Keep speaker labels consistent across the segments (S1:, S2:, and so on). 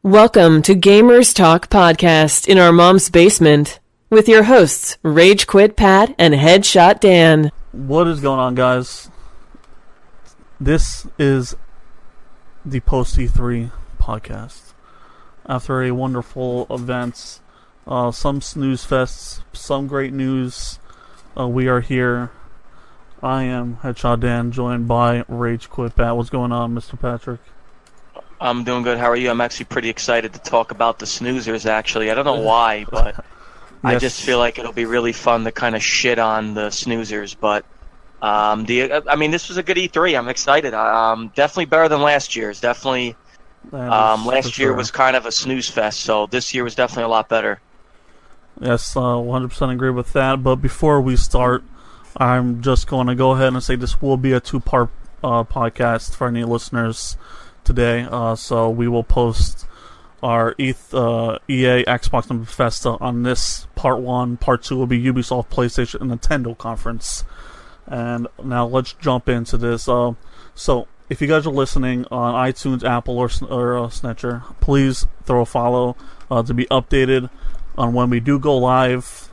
S1: Welcome to Gamers Talk Podcast in our mom's basement with your hosts, Rage Quit Pat and Headshot Dan.
S2: What is going on, guys? This is the Post E3 podcast. After a wonderful event, some snooze fests, some great news, we are here. I am Headshot Dan, joined by Rage Quit Pat. What's going on, Mr. Patrick?
S3: I'm doing good. How are you? I'm actually pretty excited to talk about the snoozers, actually. I don't know why, but yes. I just feel like it'll be really fun to kind of shit on the snoozers. But, this was a good E3. I'm excited. Definitely better than last year's. Definitely. Last year was kind of a snooze fest, so this year was definitely a lot better.
S2: Yes, 100% agree with that. But before we start, I'm just going to go ahead and say this will be a two-part podcast for any listeners today. So we will post our EA Xbox and Bethesda on this part 1. Part 2 will be Ubisoft, PlayStation, and Nintendo conference. And now let's jump into this. So if you guys are listening on iTunes, Apple, or Snitcher, please throw a follow to be updated on when we do go live.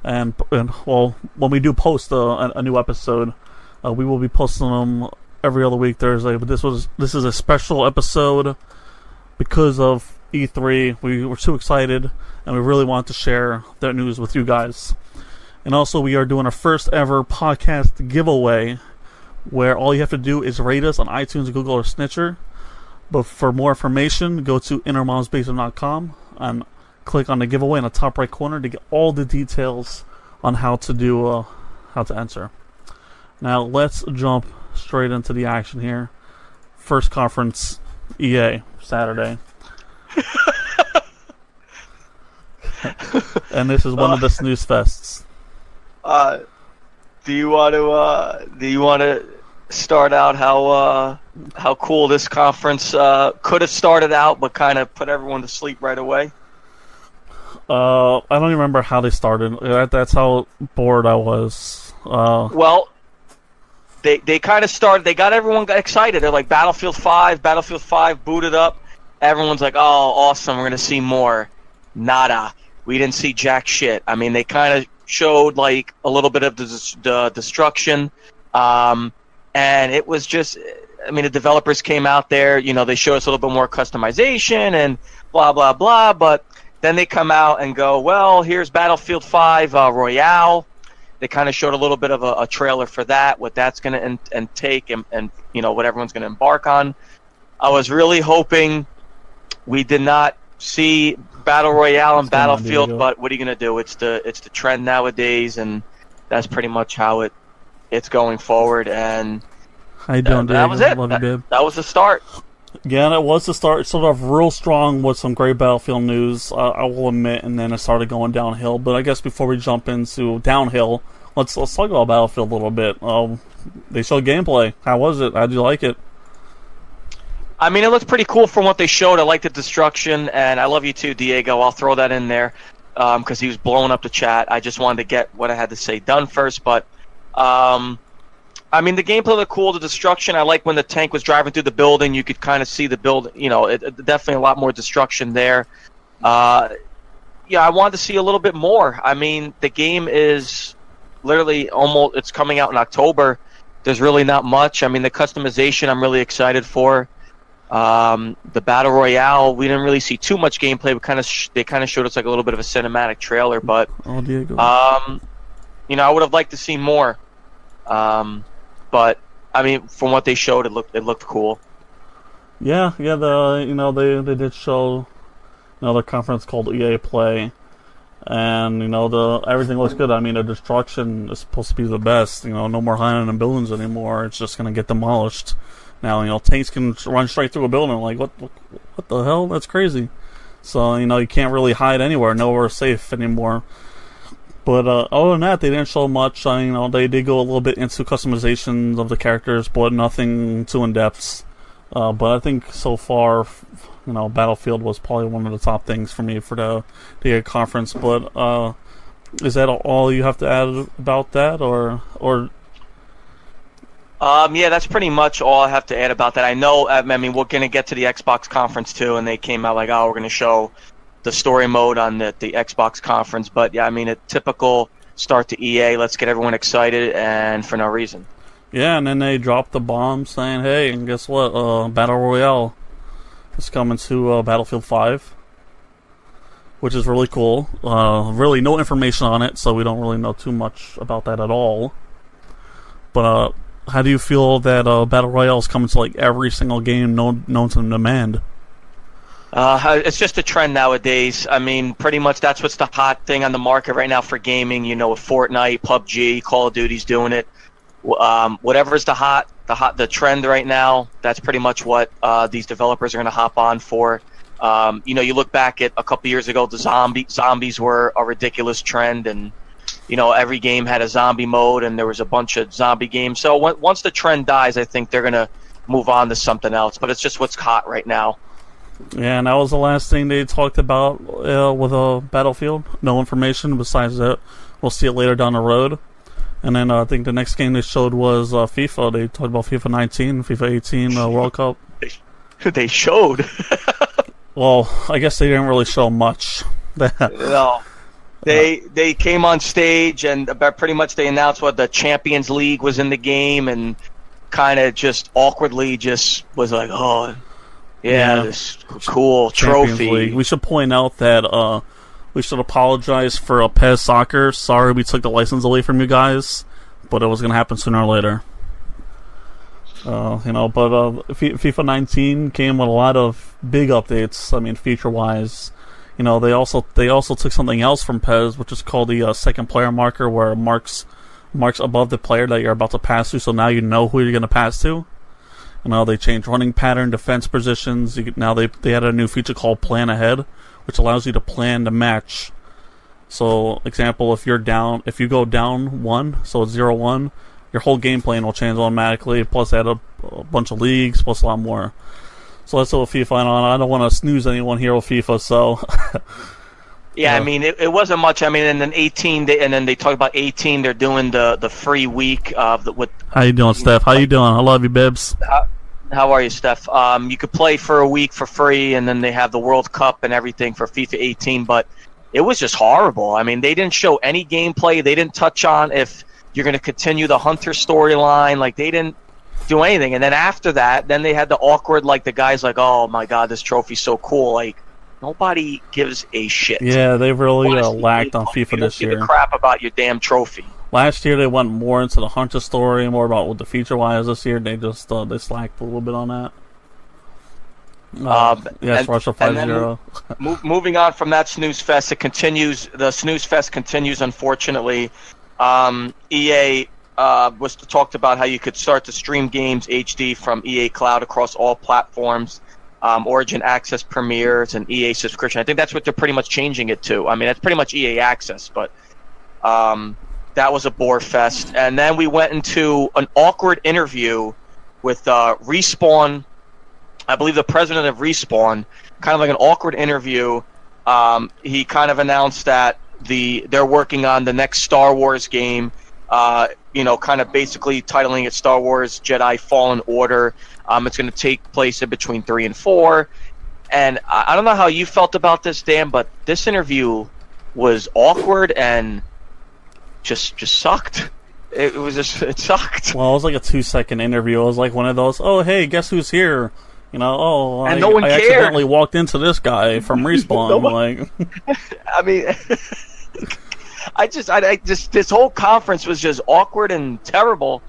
S2: And when we do post a new episode, we will be posting them every other week Thursday. But this is a special episode because of E3. We were too excited, and we really want to share that news with you guys. And also, we are doing our first ever podcast giveaway, where all you have to do is rate us on iTunes, Google, or Snitcher. But for more information, go to innermomsbasement.com and click on the giveaway in the top right corner to get all the details on how to enter. Now let's jump straight into the action here. First conference, EA, Saturday. And this is one of the snooze fests.
S3: Do you want to start out how cool this conference could have started out, but kind of put everyone to sleep right away?
S2: I don't even remember how they started. That's how bored I was.
S3: Well, they kind of started. They got everyone excited. They're like Battlefield 5 booted up. Everyone's like, oh, awesome, we're gonna see more. Nada. We didn't see jack shit. I mean, they kind of showed like a little bit of the destruction, and it was just. I mean, the developers came out there. You know, they showed us a little bit more customization and blah blah blah, but then they come out and go, well, here's Battlefield 5 Royale. They kind of showed a little bit of a trailer for that, what that's going to take, and you know what everyone's going to embark on. I was really hoping we did not see Battle Royale and Battlefield, but what are you going to do? It's the trend nowadays, and that's pretty much how it's going forward. And
S2: how you doing,
S3: that was it.
S2: Love you, babe.
S3: That was the start.
S2: Yeah, that was the start. It started off real strong with some great Battlefield news, I will admit, and then it started going downhill. But I guess before we jump into downhill, let's talk about Battlefield a little bit. They showed gameplay. How was it? How'd you like it?
S3: I mean, it looked pretty cool from what they showed. I liked the destruction, and I love you too, Diego. I'll throw that in there because he was blowing up the chat. I just wanted to get what I had to say done first, but I mean, the gameplay looked cool. The destruction, I like when the tank was driving through the building. You could kind of see the building. You know, definitely a lot more destruction there. Yeah, I wanted to see a little bit more. I mean, the game is literally almost. It's coming out in October. There's really not much. I mean, the customization I'm really excited for. The Battle Royale, we didn't really see too much gameplay. They kind of showed us like a little bit of a cinematic trailer, but
S2: Diego.
S3: You know, I would have liked to see more. But I mean, from what they showed, it looked cool.
S2: Yeah. They did show another conference called EA Play, and everything looks good. I mean, the destruction is supposed to be the best. You know, no more hiding in buildings anymore. It's just gonna get demolished. Now, tanks can run straight through a building. Like, what the hell? That's crazy. So, you can't really hide anywhere. Nowhere safe anymore. But other than that, they didn't show much. They did go a little bit into customizations of the characters, but nothing too in-depth. But I think so far, Battlefield was probably one of the top things for me for the conference. But is that all you have to add about that, or
S3: Yeah, that's pretty much all I have to add about that. I know, I mean, we're going to get to the Xbox conference too, and they came out like, oh, we're going to show the story mode on the Xbox conference. But yeah, I mean, a typical start to EA. Let's get everyone excited, and for no reason.
S2: Yeah, and then they dropped the bomb saying, hey, and guess what? Battle Royale is coming to Battlefield 5, which is really cool. Really no information on it, so we don't really know too much about that at all. But how do you feel that Battle Royale is coming to like every single game known to demand?
S3: It's just a trend nowadays. I mean, pretty much that's what's the hot thing on the market right now for gaming. You know, with Fortnite, PUBG, Call of Duty's doing it. Whatever is the trend right now, that's pretty much what these developers are going to hop on for. You know, you look back at a couple years ago, the zombies were a ridiculous trend, and you know, every game had a zombie mode, and there was a bunch of zombie games. So once the trend dies, I think they're going to move on to something else. But it's just what's hot right now.
S2: Yeah, and that was the last thing they talked about with Battlefield. No information besides that. We'll see it later down the road. And then I think the next game they showed was FIFA. They talked about FIFA 19, FIFA 18 World Cup.
S3: They showed.
S2: Well, I guess they didn't really show much.
S3: No. They came on stage and pretty much they announced what the Champions League was in the game, and kind of just awkwardly just was like, oh, yeah. This cool
S2: Champions
S3: trophy.
S2: League. We should point out that we should apologize for PES Soccer. Sorry we took the license away from you guys, but it was going to happen sooner or later. You know, but FIFA 19 came with a lot of big updates. I mean, feature-wise. You know, they also took something else from PES, which is called the second player marker, where it marks above the player that you're about to pass to, so now you know who you're going to pass to. You know, they changed running pattern, defense positions. Now they added a new feature called Plan Ahead, which allows you to plan the match. So, example, if you go down 1, so it's 0-1, your whole game plan will change automatically, plus add a bunch of leagues, plus a lot more. So that's what FIFA on. I don't want to snooze anyone here with FIFA, so...
S3: Yeah, I mean, it wasn't much. I mean, and then 18, and then they talk about 18. They're doing the free week with.
S2: How you doing, Steph? How you doing? I love you, Bibs.
S3: How are you, Steph? You could play for a week for free, and then they have the World Cup and everything for FIFA 18. But it was just horrible. I mean, they didn't show any gameplay. They didn't touch on if you're going to continue the Hunter storyline. Like, they didn't do anything. And then after that, then they had the awkward, like, the guys like, oh my God, this trophy's so cool. Like, nobody gives a shit.
S2: Yeah, they really lacked on FIFA this year.
S3: Give a crap about your damn trophy.
S2: Last year they went more into the Hunter story, more about what the feature wise. This year they just they slacked a little bit on that. Yes, Russia 5-0.
S3: Moving on from that snooze fest, it continues. The snooze fest continues. Unfortunately, EA was talked about how you could start to stream games HD from EA Cloud across all platforms. Origin Access premieres and EA subscription. I think that's what they're pretty much changing it to. I mean, that's pretty much EA Access, but that was a bore fest. And then we went into an awkward interview with Respawn. I believe the president of Respawn, kind of like an awkward interview. He kind of announced that they're working on the next Star Wars game. You know, kind of basically titling it Star Wars Jedi Fallen Order. It's going to take place in between 3 and 4. And I don't know how you felt about this, Dan, but this interview was awkward and just sucked. It sucked.
S2: Well, it was like a 2-second interview. It was like one of those, oh, hey, guess who's here? You know,
S3: and no one cared.
S2: Accidentally walked into this guy from Respawn.
S3: I mean, I just this whole conference was just awkward and terrible.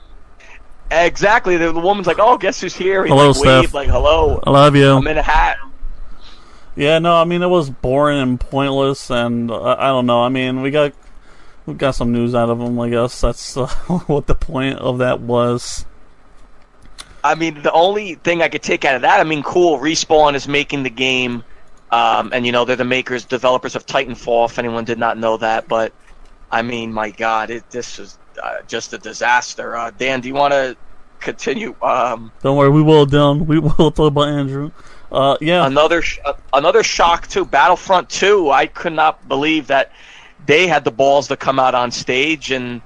S3: Exactly. The woman's like, "Oh, guess who's here?" He
S2: hello, Steph.
S3: waved, like, "Hello,
S2: I love you.
S3: I'm in a hat."
S2: Yeah, no, I mean it was boring and pointless, and I don't know. I mean, we got some news out of him. I guess that's what the point of that was.
S3: I mean, the only thing I could take out of that, I mean, cool. Respawn is making the game, and you know they're the developers of Titanfall. If anyone did not know that, but I mean, my God, this is just a disaster. Dan, do you want to continue?
S2: Don't worry, we will, Dan. We will talk about Andrew. Yeah.
S3: Another shock too. Battlefront 2. I could not believe that they had the balls to come out on stage and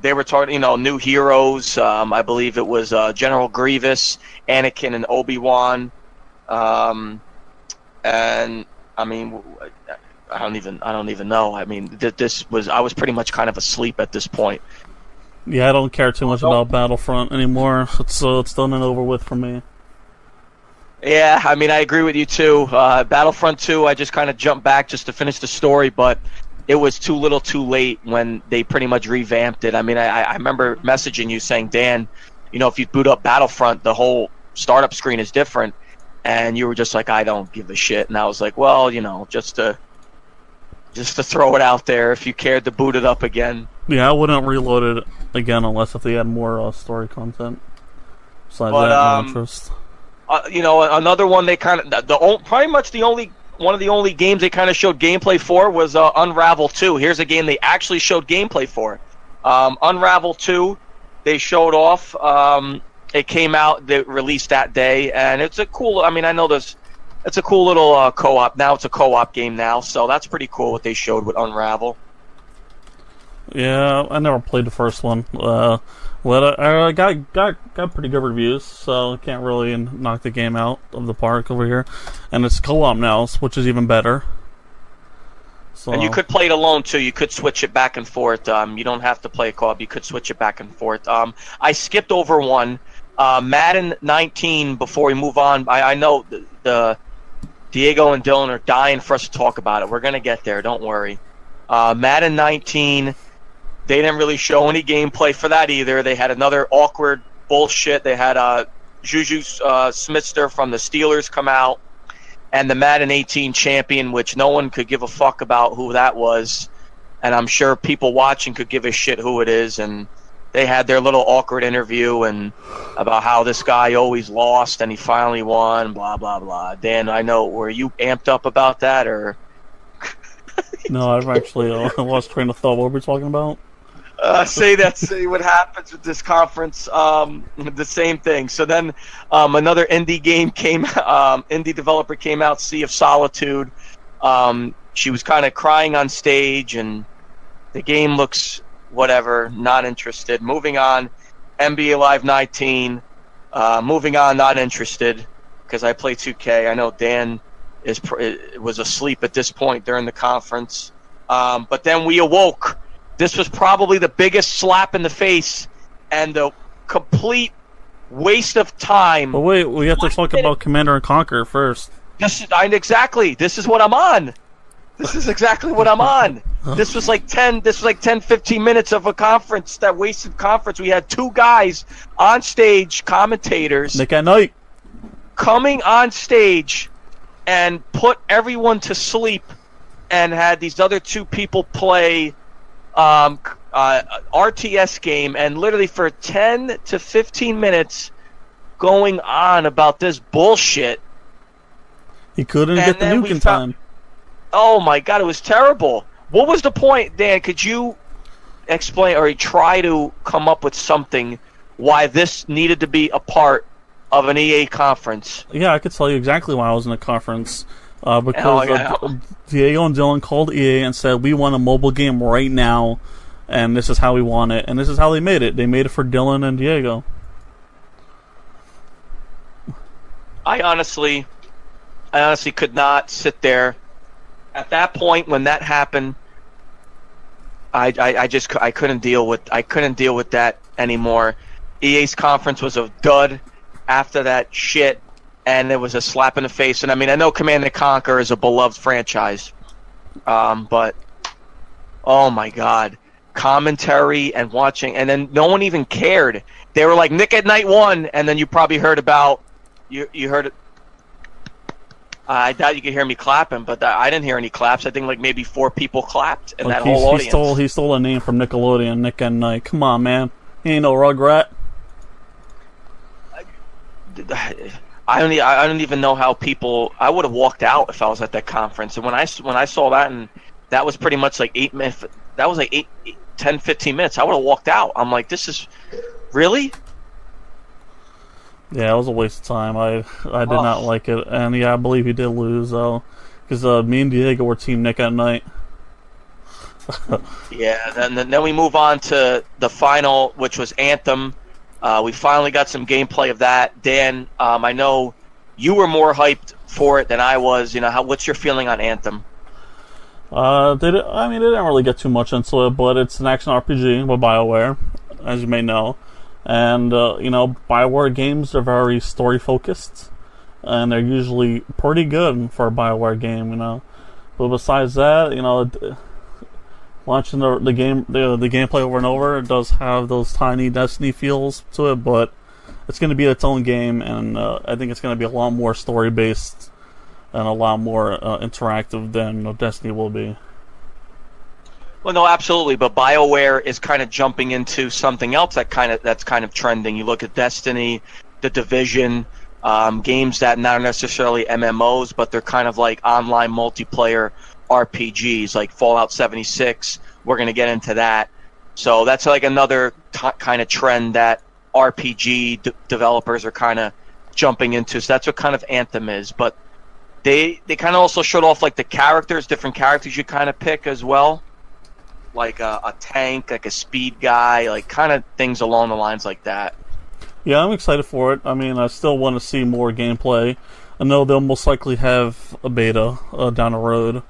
S3: they were talking, new heroes. I believe it was General Grievous, Anakin, and Obi-Wan. And I mean, I don't even know. I mean, I was pretty much kind of asleep at this point.
S2: Yeah, I don't care too much about Battlefront anymore. It's done and over with for me.
S3: Yeah, I mean, I agree with you too. Battlefront 2, I just kind of jumped back just to finish the story, but it was too little too late when they pretty much revamped it. I mean, I remember messaging you saying, Dan, if you boot up Battlefront, the whole startup screen is different. And you were just like, I don't give a shit. And I was like, well, just to throw it out there, if you cared to boot it up again.
S2: Yeah, I wouldn't reload it again unless if they had more story content. Besides that, no interest.
S3: Another one they kind of pretty much one of the only games they kind of showed gameplay for was Unravel 2. Here's a game they actually showed gameplay for. Unravel 2, they showed off. It came out, they released that day, and it's a cool. I mean, I know it's a cool little co-op. Now it's a co-op game now, so that's pretty cool what they showed with Unravel.
S2: Yeah, I never played the first one. I got pretty good reviews, so I can't really knock the game out of the park over here. And it's co-op now, which is even better. So.
S3: And you could play it alone too. You could switch it back and forth. You don't have to play a co-op. You could switch it back and forth. I skipped over one. Madden 19. Before we move on, I know the Diego and Dylan are dying for us to talk about it. We're gonna get there. Don't worry. Madden 19. They didn't really show any gameplay for that either. They had another awkward bullshit. They had Juju Smith-Schuster from the Steelers come out, and the Madden 18 champion, which no one could give a fuck about who that was. And I'm sure people watching could give a shit who it is. And they had their little awkward interview and about how this guy always lost and he finally won, blah, blah, blah. Dan, I know, were you amped up about that, or?
S2: No, I've actually lost train of thought. What were we talking about?
S3: Say what happens with this conference. The same thing. So then another indie game indie developer came out, Sea of Solitude. She was kind of crying on stage, and the game looks whatever, not interested. Moving on, NBA Live 19. Moving on, not interested, because I play 2K. I know Dan was asleep at this point during the conference. But then we awoke. This was probably the biggest slap in the face and the complete waste of time.
S2: But wait, we have to talk about Commander & Conquer first.
S3: Exactly. This is what I'm on. This is exactly what I'm on. This was like 10, 15 minutes of a conference, that wasted conference. We had two guys on stage, commentators.
S2: Nick at Night.
S3: Coming on stage and put everyone to sleep, and had these other two people play RTS game, and literally for 10 to 15 minutes going on about this bullshit.
S2: He couldn't get the nuke in time.
S3: Oh my god, it was terrible. What was the point, Dan? Could you explain or try to come up with something why this needed to be a part of an EA conference?
S2: Yeah, I could tell you exactly why I was in a conference. Because Diego and Dylan called EA and said, we want a mobile game right now, and this is how we want it. And this is how they made it. They made it for Dylan and Diego.
S3: I honestly could not sit there. At that point, when that happened, I couldn't deal with that anymore. EA's conference was a dud after that shit. And it was a slap in the face. And I mean, I know Command & Conquer is a beloved franchise, but oh my god, commentary and watching, and then no one even cared. They were like, Nick at Night won, and then you probably heard about you heard it. I doubt you could hear me clapping, but I didn't hear any claps. I think like maybe 4 people clapped in that whole audience.
S2: He stole a name from Nickelodeon, Nick at Night. Come on, man, he ain't no Rugrat.
S3: I don't even know how people. I would have walked out if I was at that conference. And when I saw that, and that was pretty much like 8 minutes. That was like 10, 15 minutes. I would have walked out. I'm like, this is really.
S2: Yeah, it was a waste of time. I did not like it, and yeah, I believe he did lose though, because me and Diego were Team Nick at Night.
S3: Yeah, then we move on to the final, which was Anthem. We finally got some gameplay of that. Dan, I know you were more hyped for it than I was. What's your feeling on Anthem?
S2: They didn't really get too much into it, but it's an action RPG by BioWare, as you may know. And, BioWare games are very story-focused, and they're usually pretty good for a BioWare game, But besides that, watching the gameplay over and over, it does have those tiny Destiny feels to it, but it's going to be its own game, and I think it's going to be a lot more story-based and a lot more interactive than Destiny will be.
S3: Well, no, absolutely. But BioWare is kind of jumping into something else that's kind of trending. You look at Destiny, The Division, games that not necessarily MMOs, but they're kind of like online multiplayer RPGs, like Fallout 76. We're going to get into that. So that's like another kind of trend that RPG developers are kind of jumping into. So that's what kind of Anthem is. But they kind of also showed off like the characters, different characters you kind of pick as well. Like a tank, like a speed guy, like kind of things along the lines like that.
S2: Yeah, I'm excited for it. I mean, I still want to see more gameplay. I know they'll most likely have a beta down the road.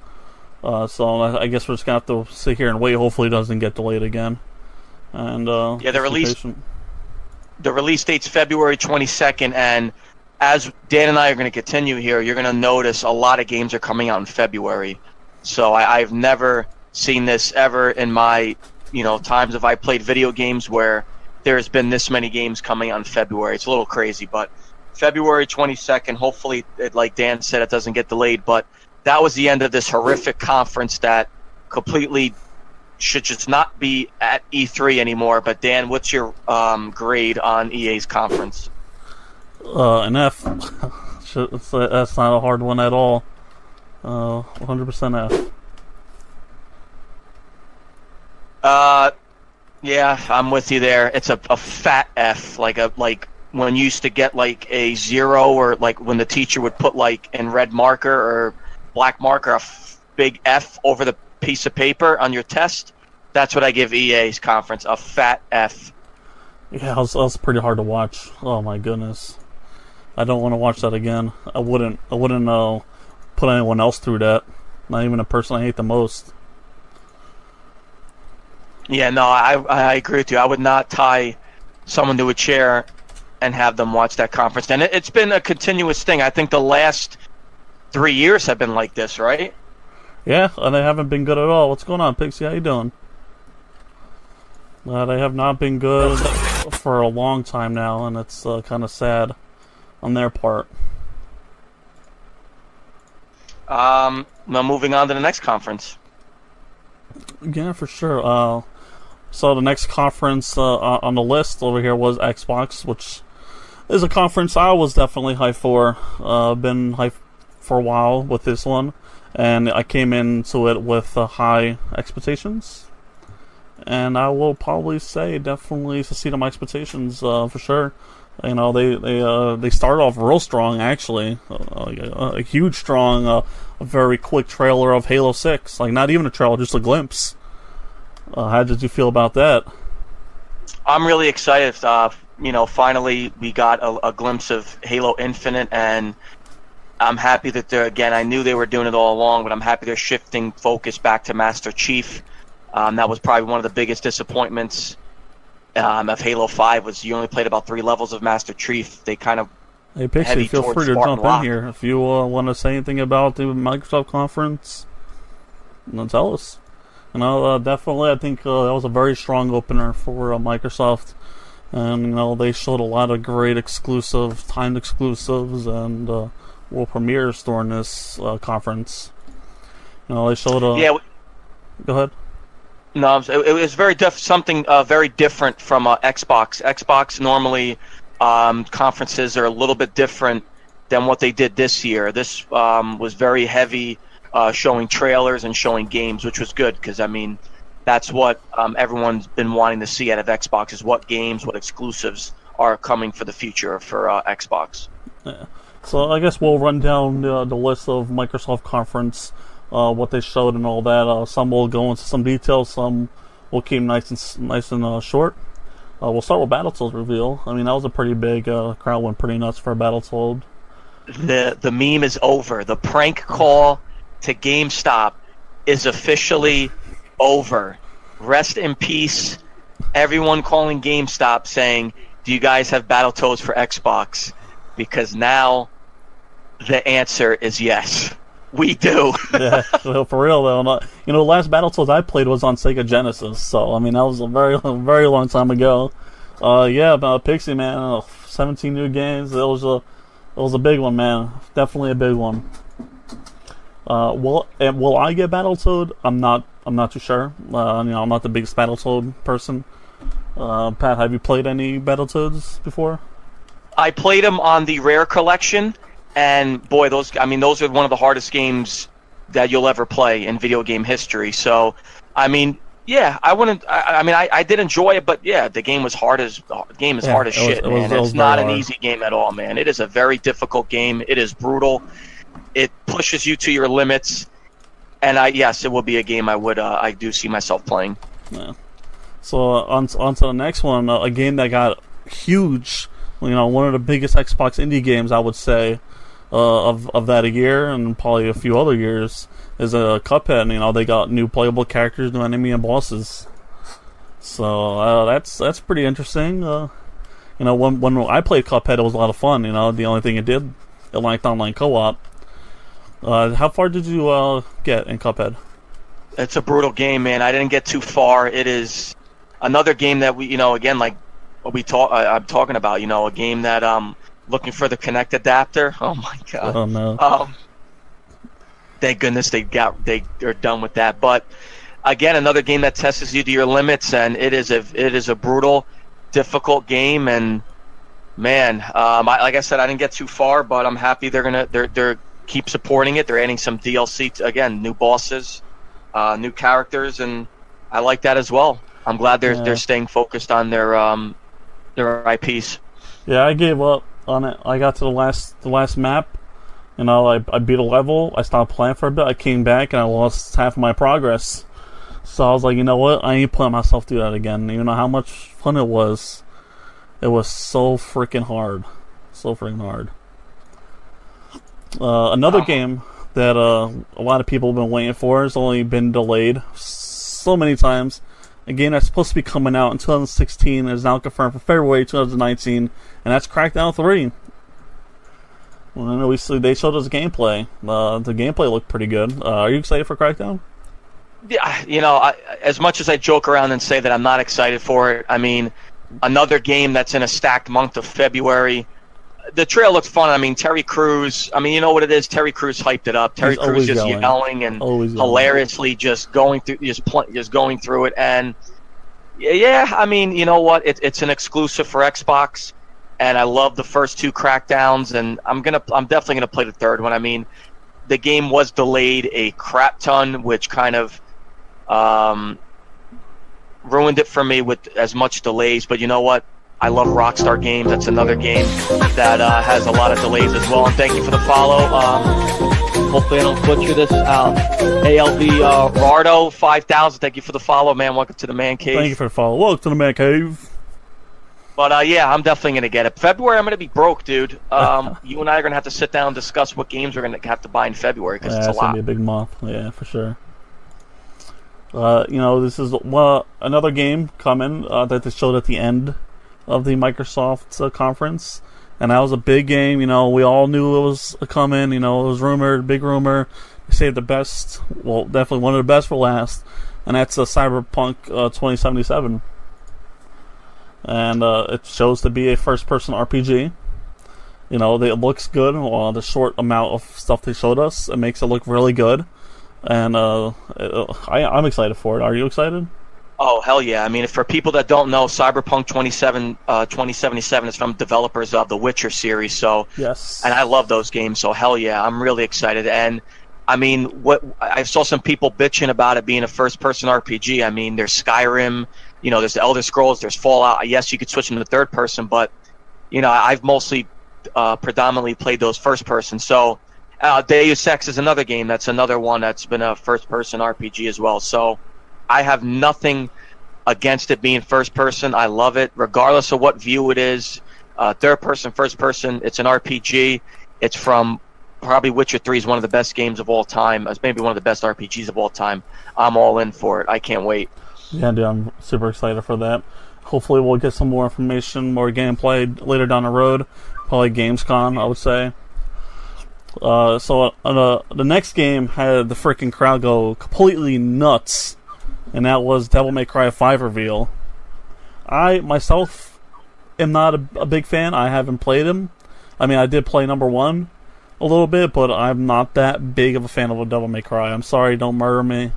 S2: So I guess we're just going to have to sit here and wait. Hopefully it doesn't get delayed again. And
S3: yeah, the release date's February 22nd, and as Dan and I are going to continue here, you're going to notice a lot of games are coming out in February. So I've never seen this ever in my times if I played video games where there's been this many games coming out in February. It's a little crazy, but February 22nd, hopefully, like Dan said, it doesn't get delayed. But that was the end of this horrific conference that completely should just not be at E3 anymore. But Dan, what's your grade on EA's conference?
S2: An F. That's not a hard one at all. 100% F.
S3: Yeah, I'm with you there. It's a fat F, like when you used to get like a 0, or like when the teacher would put like in red marker or black marker big F over the piece of paper on your test. That's what I give EA's conference, a fat F.
S2: Yeah, that was pretty hard to watch. Oh my goodness, I don't want to watch that again. I wouldn't put anyone else through that. Not even a person I hate the most.
S3: Yeah, no, I agree with you. I would not tie someone to a chair and have them watch that conference. And it's been a continuous thing. I think the last 3 years have been like this, right?
S2: Yeah, and they haven't been good at all. What's going on, Pixie? How you doing? They have not been good for a long time now, and it's kind of sad on their part.
S3: Now moving on to the next conference.
S2: Yeah, for sure. So the next conference on the list over here was Xbox, which is a conference I was definitely hyped for. Been hyped for a while with this one, and I came into it with high expectations. And I will probably say definitely succeeded my expectations for sure. They started off real strong, actually. A huge, strong, a very quick trailer of Halo 6. Like, not even a trailer, just a glimpse. How did you feel about that?
S3: I'm really excited. Finally we got a glimpse of Halo Infinite, and I'm happy that I knew they were doing it all along, but I'm happy they're shifting focus back to Master Chief. That was probably one of the biggest disappointments of Halo 5 was you only played about 3 levels of Master Chief. They kind of
S2: Hey Pixie, feel free to jump in here. If you want to say anything about the Microsoft conference, then tell us. Definitely, I think that was a very strong opener for Microsoft. And, they showed a lot of great timed exclusives, and world premieres during this conference. They showed
S3: Yeah.
S2: Go ahead.
S3: No, it was something very different from Xbox. Xbox normally conferences are a little bit different than what they did this year. This was very heavy, showing trailers and showing games, which was good because that's what everyone's been wanting to see out of Xbox is what games, what exclusives are coming for the future for Xbox.
S2: Yeah. So I guess we'll run down the list of Microsoft conference what they showed and all that. Some will go into some details, some will keep nice and short. We'll start with Battletoads reveal. I mean, that was a pretty big crowd went pretty nuts for Battletoad.
S3: The meme is over. The prank call to GameStop is officially over. Rest in peace. Everyone calling GameStop saying, "Do you guys have Battletoads for Xbox?" Because now the answer is yes. We do.
S2: Yeah, so for real though. The last Battletoads I played was on Sega Genesis, so I mean that was a very long time ago. Pixie Man, 17 new games. It was a big one, man. Definitely a big one. Will I get Battletoad? I'm not too sure. I'm not the biggest Battletoad person. Pat, have you played any Battletoads before?
S3: I played them on the Rare Collection. And boy, those are one of the hardest games that you'll ever play in video game history. So, I mean, yeah, I did enjoy it, but yeah, the game was hard as shit, man. It's not an easy game at all, man. It is a very difficult game. It is brutal. It pushes you to your limits. And yes, it will be a game I do see myself playing.
S2: Yeah. So on to the next one, a game that got huge. One of the biggest Xbox indie games, I would say. Of that year and probably a few other years is a Cuphead. They got new playable characters, new enemy and bosses. So that's pretty interesting. When I played Cuphead, it was a lot of fun. The only thing it liked online co-op. How far did you get in Cuphead?
S3: It's a brutal game, man. I didn't get too far. It is another game that we, again, like what I'm talking about. A game that looking for the Kinect adapter. Oh my god.
S2: Oh no.
S3: Thank goodness they're done with that. But again, another game that tests you to your limits, and it is a brutal, difficult game. And man, like I said, I didn't get too far, but I'm happy they're keep supporting it. They're adding some DLC again, new bosses, new characters, and I like that as well. I'm glad they're staying focused on their IPs.
S2: Yeah, I gave up on it. I got to the last map. I beat a level. I stopped playing for a bit. I came back and I lost half of my progress. So I was like, you know what? I ain't putting myself through that again. You know how much fun it was. It was so freaking hard. Another game that a lot of people have been waiting for has only been delayed so many times. A game that's supposed to be coming out in 2016 is now confirmed for February 2019, and that's Crackdown 3. Well, they showed us gameplay. The gameplay looked pretty good. Are you excited for Crackdown?
S3: Yeah, as much as I joke around and say that I'm not excited for it, I mean, another game that's in a stacked month of February. The trail looked fun. I mean, Terry Crews. I mean, you know what it is. Terry Crews hyped it up. Terry Crews just yelling and hilariously just going through it. And yeah, I mean, you know what? It's an exclusive for Xbox, and I love the first two Crackdowns, and I'm definitely gonna play the third one. I mean, the game was delayed a crap ton, which kind of ruined it for me with as much delays. But you know what? I love Rockstar Games. That's another game that has a lot of delays as well. And thank you for the follow. Hopefully I don't butcher this. ALV Rardo 5000. Thank you for the follow, man. Welcome to the Man Cave.
S2: Thank you for the follow. Welcome to the Man Cave.
S3: But yeah, I'm definitely gonna get it. February, I'm gonna be broke, dude. You and I are gonna have to sit down and discuss what games we're gonna have to buy in February because it's a lot.
S2: It's gonna be a big month. Yeah, for sure. This is another game coming that they showed at the end of the Microsoft conference, and that was a big game. We all knew it was coming. It was rumored, big rumor. They saved the best, well, definitely one of the best for last, and that's Cyberpunk 2077. And it shows to be a first-person RPG. It looks good. The short amount of stuff they showed us, it makes it look really good. And I'm excited for it. Are you excited?
S3: Oh, hell yeah. I mean, for people that don't know, Cyberpunk 2077 is from developers of the Witcher series. So,
S2: yes. And
S3: I love those games, so hell yeah, I'm really excited. And, I mean, I saw some people bitching about it being a first-person RPG. I mean, there's Skyrim, there's the Elder Scrolls, there's Fallout. Yes, you could switch into the third person, but, I've mostly predominantly played those first-person. So, Deus Ex is another game. That's another one that's been a first-person RPG as well. So I have nothing against it being first-person. I love it, regardless of what view it is. Third-person, first-person, it's an RPG. It's from probably Witcher 3 is one of the best games of all time. It's maybe one of the best RPGs of all time. I'm all in for it. I can't wait.
S2: Yeah, dude, I'm super excited for that. Hopefully we'll get some more information, more gameplay later down the road. Probably Gamescom, I would say. So the next game had the freaking crowd go completely nuts, and that was Devil May Cry 5 reveal. I, myself, am not a big fan. I haven't played him. I mean, I did play number 1 a little bit, but I'm not that big of a fan of a Devil May Cry. I'm sorry, don't murder me.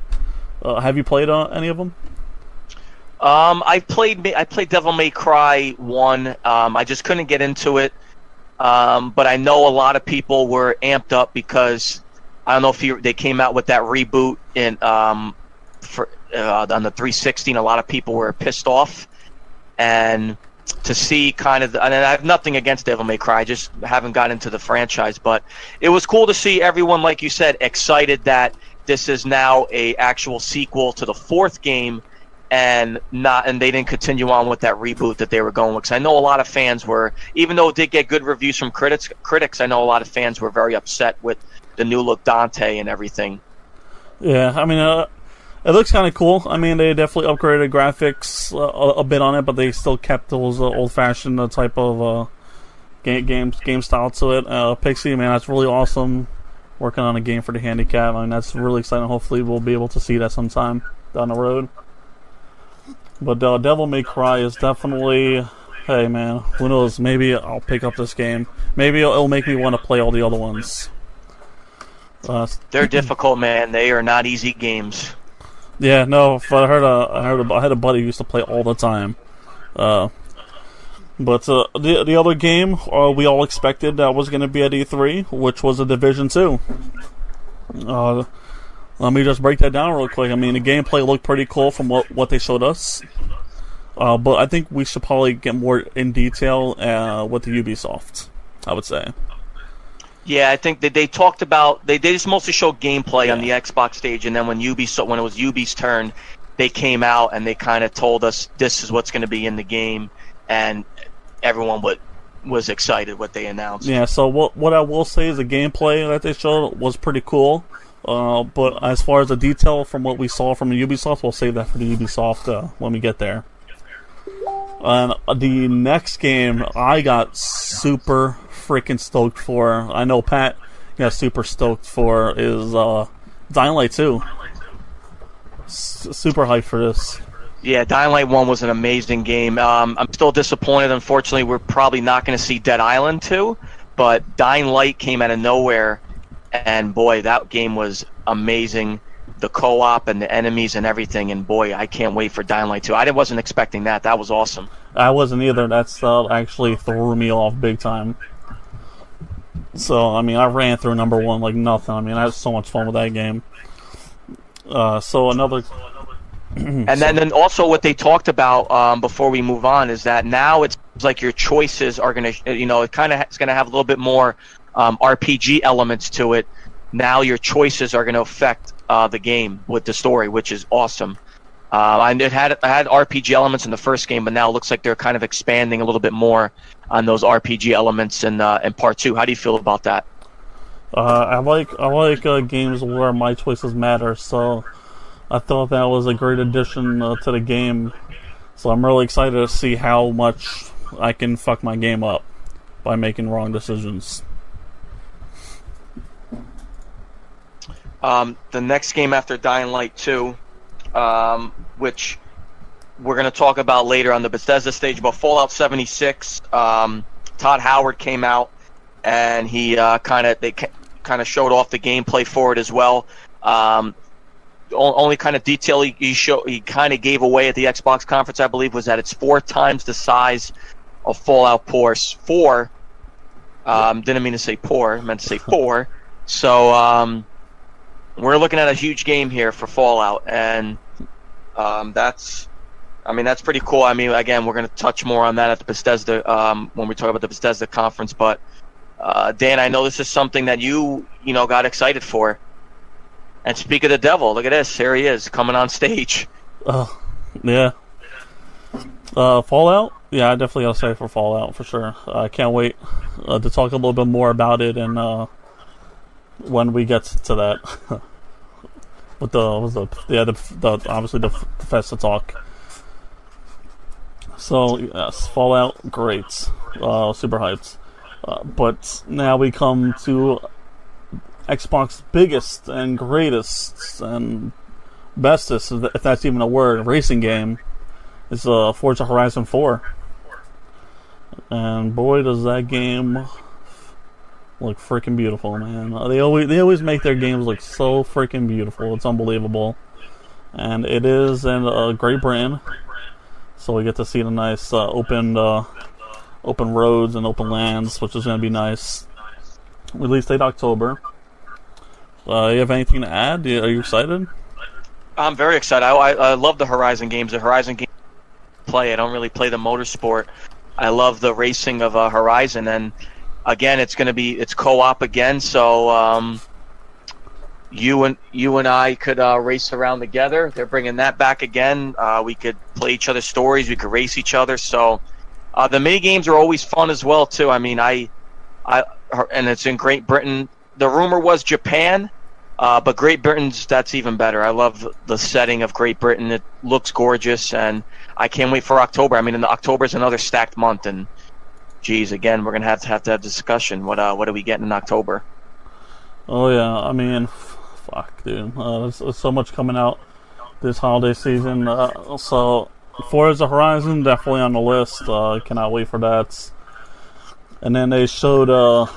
S2: Have you played any of them?
S3: I played Devil May Cry 1. I just couldn't get into it. But I know a lot of people were amped up because I don't know if they came out with that reboot on the 360. And a lot of people were pissed off, and to see kind of, and I have nothing against Devil May Cry, I just haven't got into the franchise. But it was cool to see everyone, like you said, excited that this is now a actual sequel to the 4th game. And they didn't continue on with that reboot that they were going with. Because I know a lot of fans were, even though it did get good reviews from critics, I know a lot of fans were very upset with the new look Dante and everything.
S2: Yeah, I mean, it looks kind of cool. I mean, they definitely upgraded graphics a bit on it, but they still kept those old-fashioned type of game style to it. Pixie, man, that's really awesome. Working on a game for the handicap. I mean, that's really exciting. Hopefully, we'll be able to see that sometime down the road. But Devil May Cry is definitely, hey man, who knows, maybe I'll pick up this game. Maybe it'll make me want to play all the other ones.
S3: They're difficult, man. They are not easy games.
S2: Yeah, no, but I had a buddy who used to play all the time. But the other game we all expected that was going to be at E3, which was The Division 2. Let me just break that down real quick. I mean, the gameplay looked pretty cool from what they showed us. But I think we should probably get more in detail with the Ubisoft, I would say.
S3: Yeah, I think that they talked about, they just mostly showed gameplay on the Xbox stage, and then when it was Ubi's turn, they came out and they kind of told us this is what's going to be in the game, and everyone was excited what they announced.
S2: Yeah, so what I will say is the gameplay that they showed was pretty cool. But as far as the detail from what we saw from the Ubisoft, we'll save that for the Ubisoft when we get there. And the next game I got super freaking stoked for, I know Pat got super stoked for, is Dying Light 2. Super hyped for this.
S3: Yeah, Dying Light 1 was an amazing game. I'm still disappointed. Unfortunately, we're probably not going to see Dead Island 2, but Dying Light came out of nowhere. And boy, that game was amazing. The co-op and the enemies and everything. And boy, I can't wait for Dying Light 2. I wasn't expecting that. That was awesome.
S2: I wasn't either. That actually threw me off big time. So, I mean, I ran through number 1 like nothing. I mean, I had so much fun with that game. So another...
S3: And then also what they talked about before we move on is that now it's like your choices are going to, it kind of is going to have a little bit more RPG elements to it. Now your choices are going to affect the game with the story, which is awesome. It had RPG elements in the first game, but now it looks like they're kind of expanding a little bit more on those RPG elements in part 2. How do you feel about that?
S2: I like games where my choices matter, so I thought that was a great addition to the game. So I'm really excited to see how much I can fuck my game up by making wrong decisions.
S3: The next game after Dying Light 2, which we're going to talk about later on the Bethesda stage, but Fallout 76, Todd Howard came out and he kind of showed off the gameplay for it as well. Only kind of detail he kind of gave away at the Xbox conference, I believe, was that it's 4 times the size of Fallout 4. Didn't mean to say poor, meant to say 4. So we're looking at a huge game here for Fallout, and that's pretty cool. I mean, again, we're going to touch more on that at the Bethesda when we talk about the Bethesda conference, but Dan, I know this is something that you got excited for. And speak of the devil, look at this. Here he is coming on stage.
S2: Yeah. Fallout? Yeah, I definitely gotta say for Fallout for sure. I can't wait to talk a little bit more about it, and when we get to that, with the obviously the Bethesda talk. So yes, Fallout, great, super hyped. But now we come to Xbox's biggest and greatest and bestest, if that's even a word, racing game. It's Forza Horizon 4. And boy, does that game look freaking beautiful, man. They always make their games look so freaking beautiful. It's unbelievable. And it is in Great Britain, so we get to see the nice open roads and open lands, which is going to be nice. Release date October. You have anything to add? Are you excited?
S3: I'm very excited. I love the Horizon games. The Horizon games I don't really play the motorsport. I love the racing of Horizon, and again, it's co-op again. So you and I could race around together. They're bringing that back again. We could play each other's stories. We could race each other. So the mini games are always fun as well too. I mean, and it's in Great Britain. The rumor was Japan. But Great Britain's, that's even better. I love the setting of Great Britain. It looks gorgeous, and I can't wait for October. I mean, October is another stacked month, and geez, again, we're gonna have to have discussion. What are we getting in October?
S2: Oh yeah, I mean, fuck, dude. There's so much coming out this holiday season. So Forza Horizon definitely on the list. Cannot wait for that. And then they showed a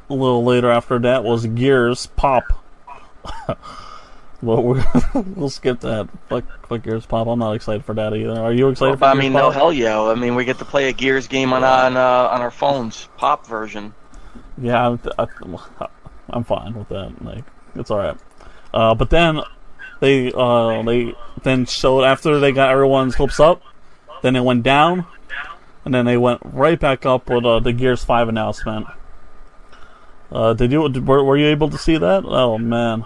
S2: little later after that was Gears Pop. Well, we'll skip that. Fuck Gears Pop. I'm not excited for that either. Are you excited for Gears Pop?
S3: No, hell yeah. I mean, we get to play a Gears game on our phones, Pop version.
S2: Yeah, I'm fine with that. Like, it's all right. But then they then showed after they got everyone's hopes up, then it went down, and then they went right back up with the Gears 5 announcement. Were you able to see that? Oh man.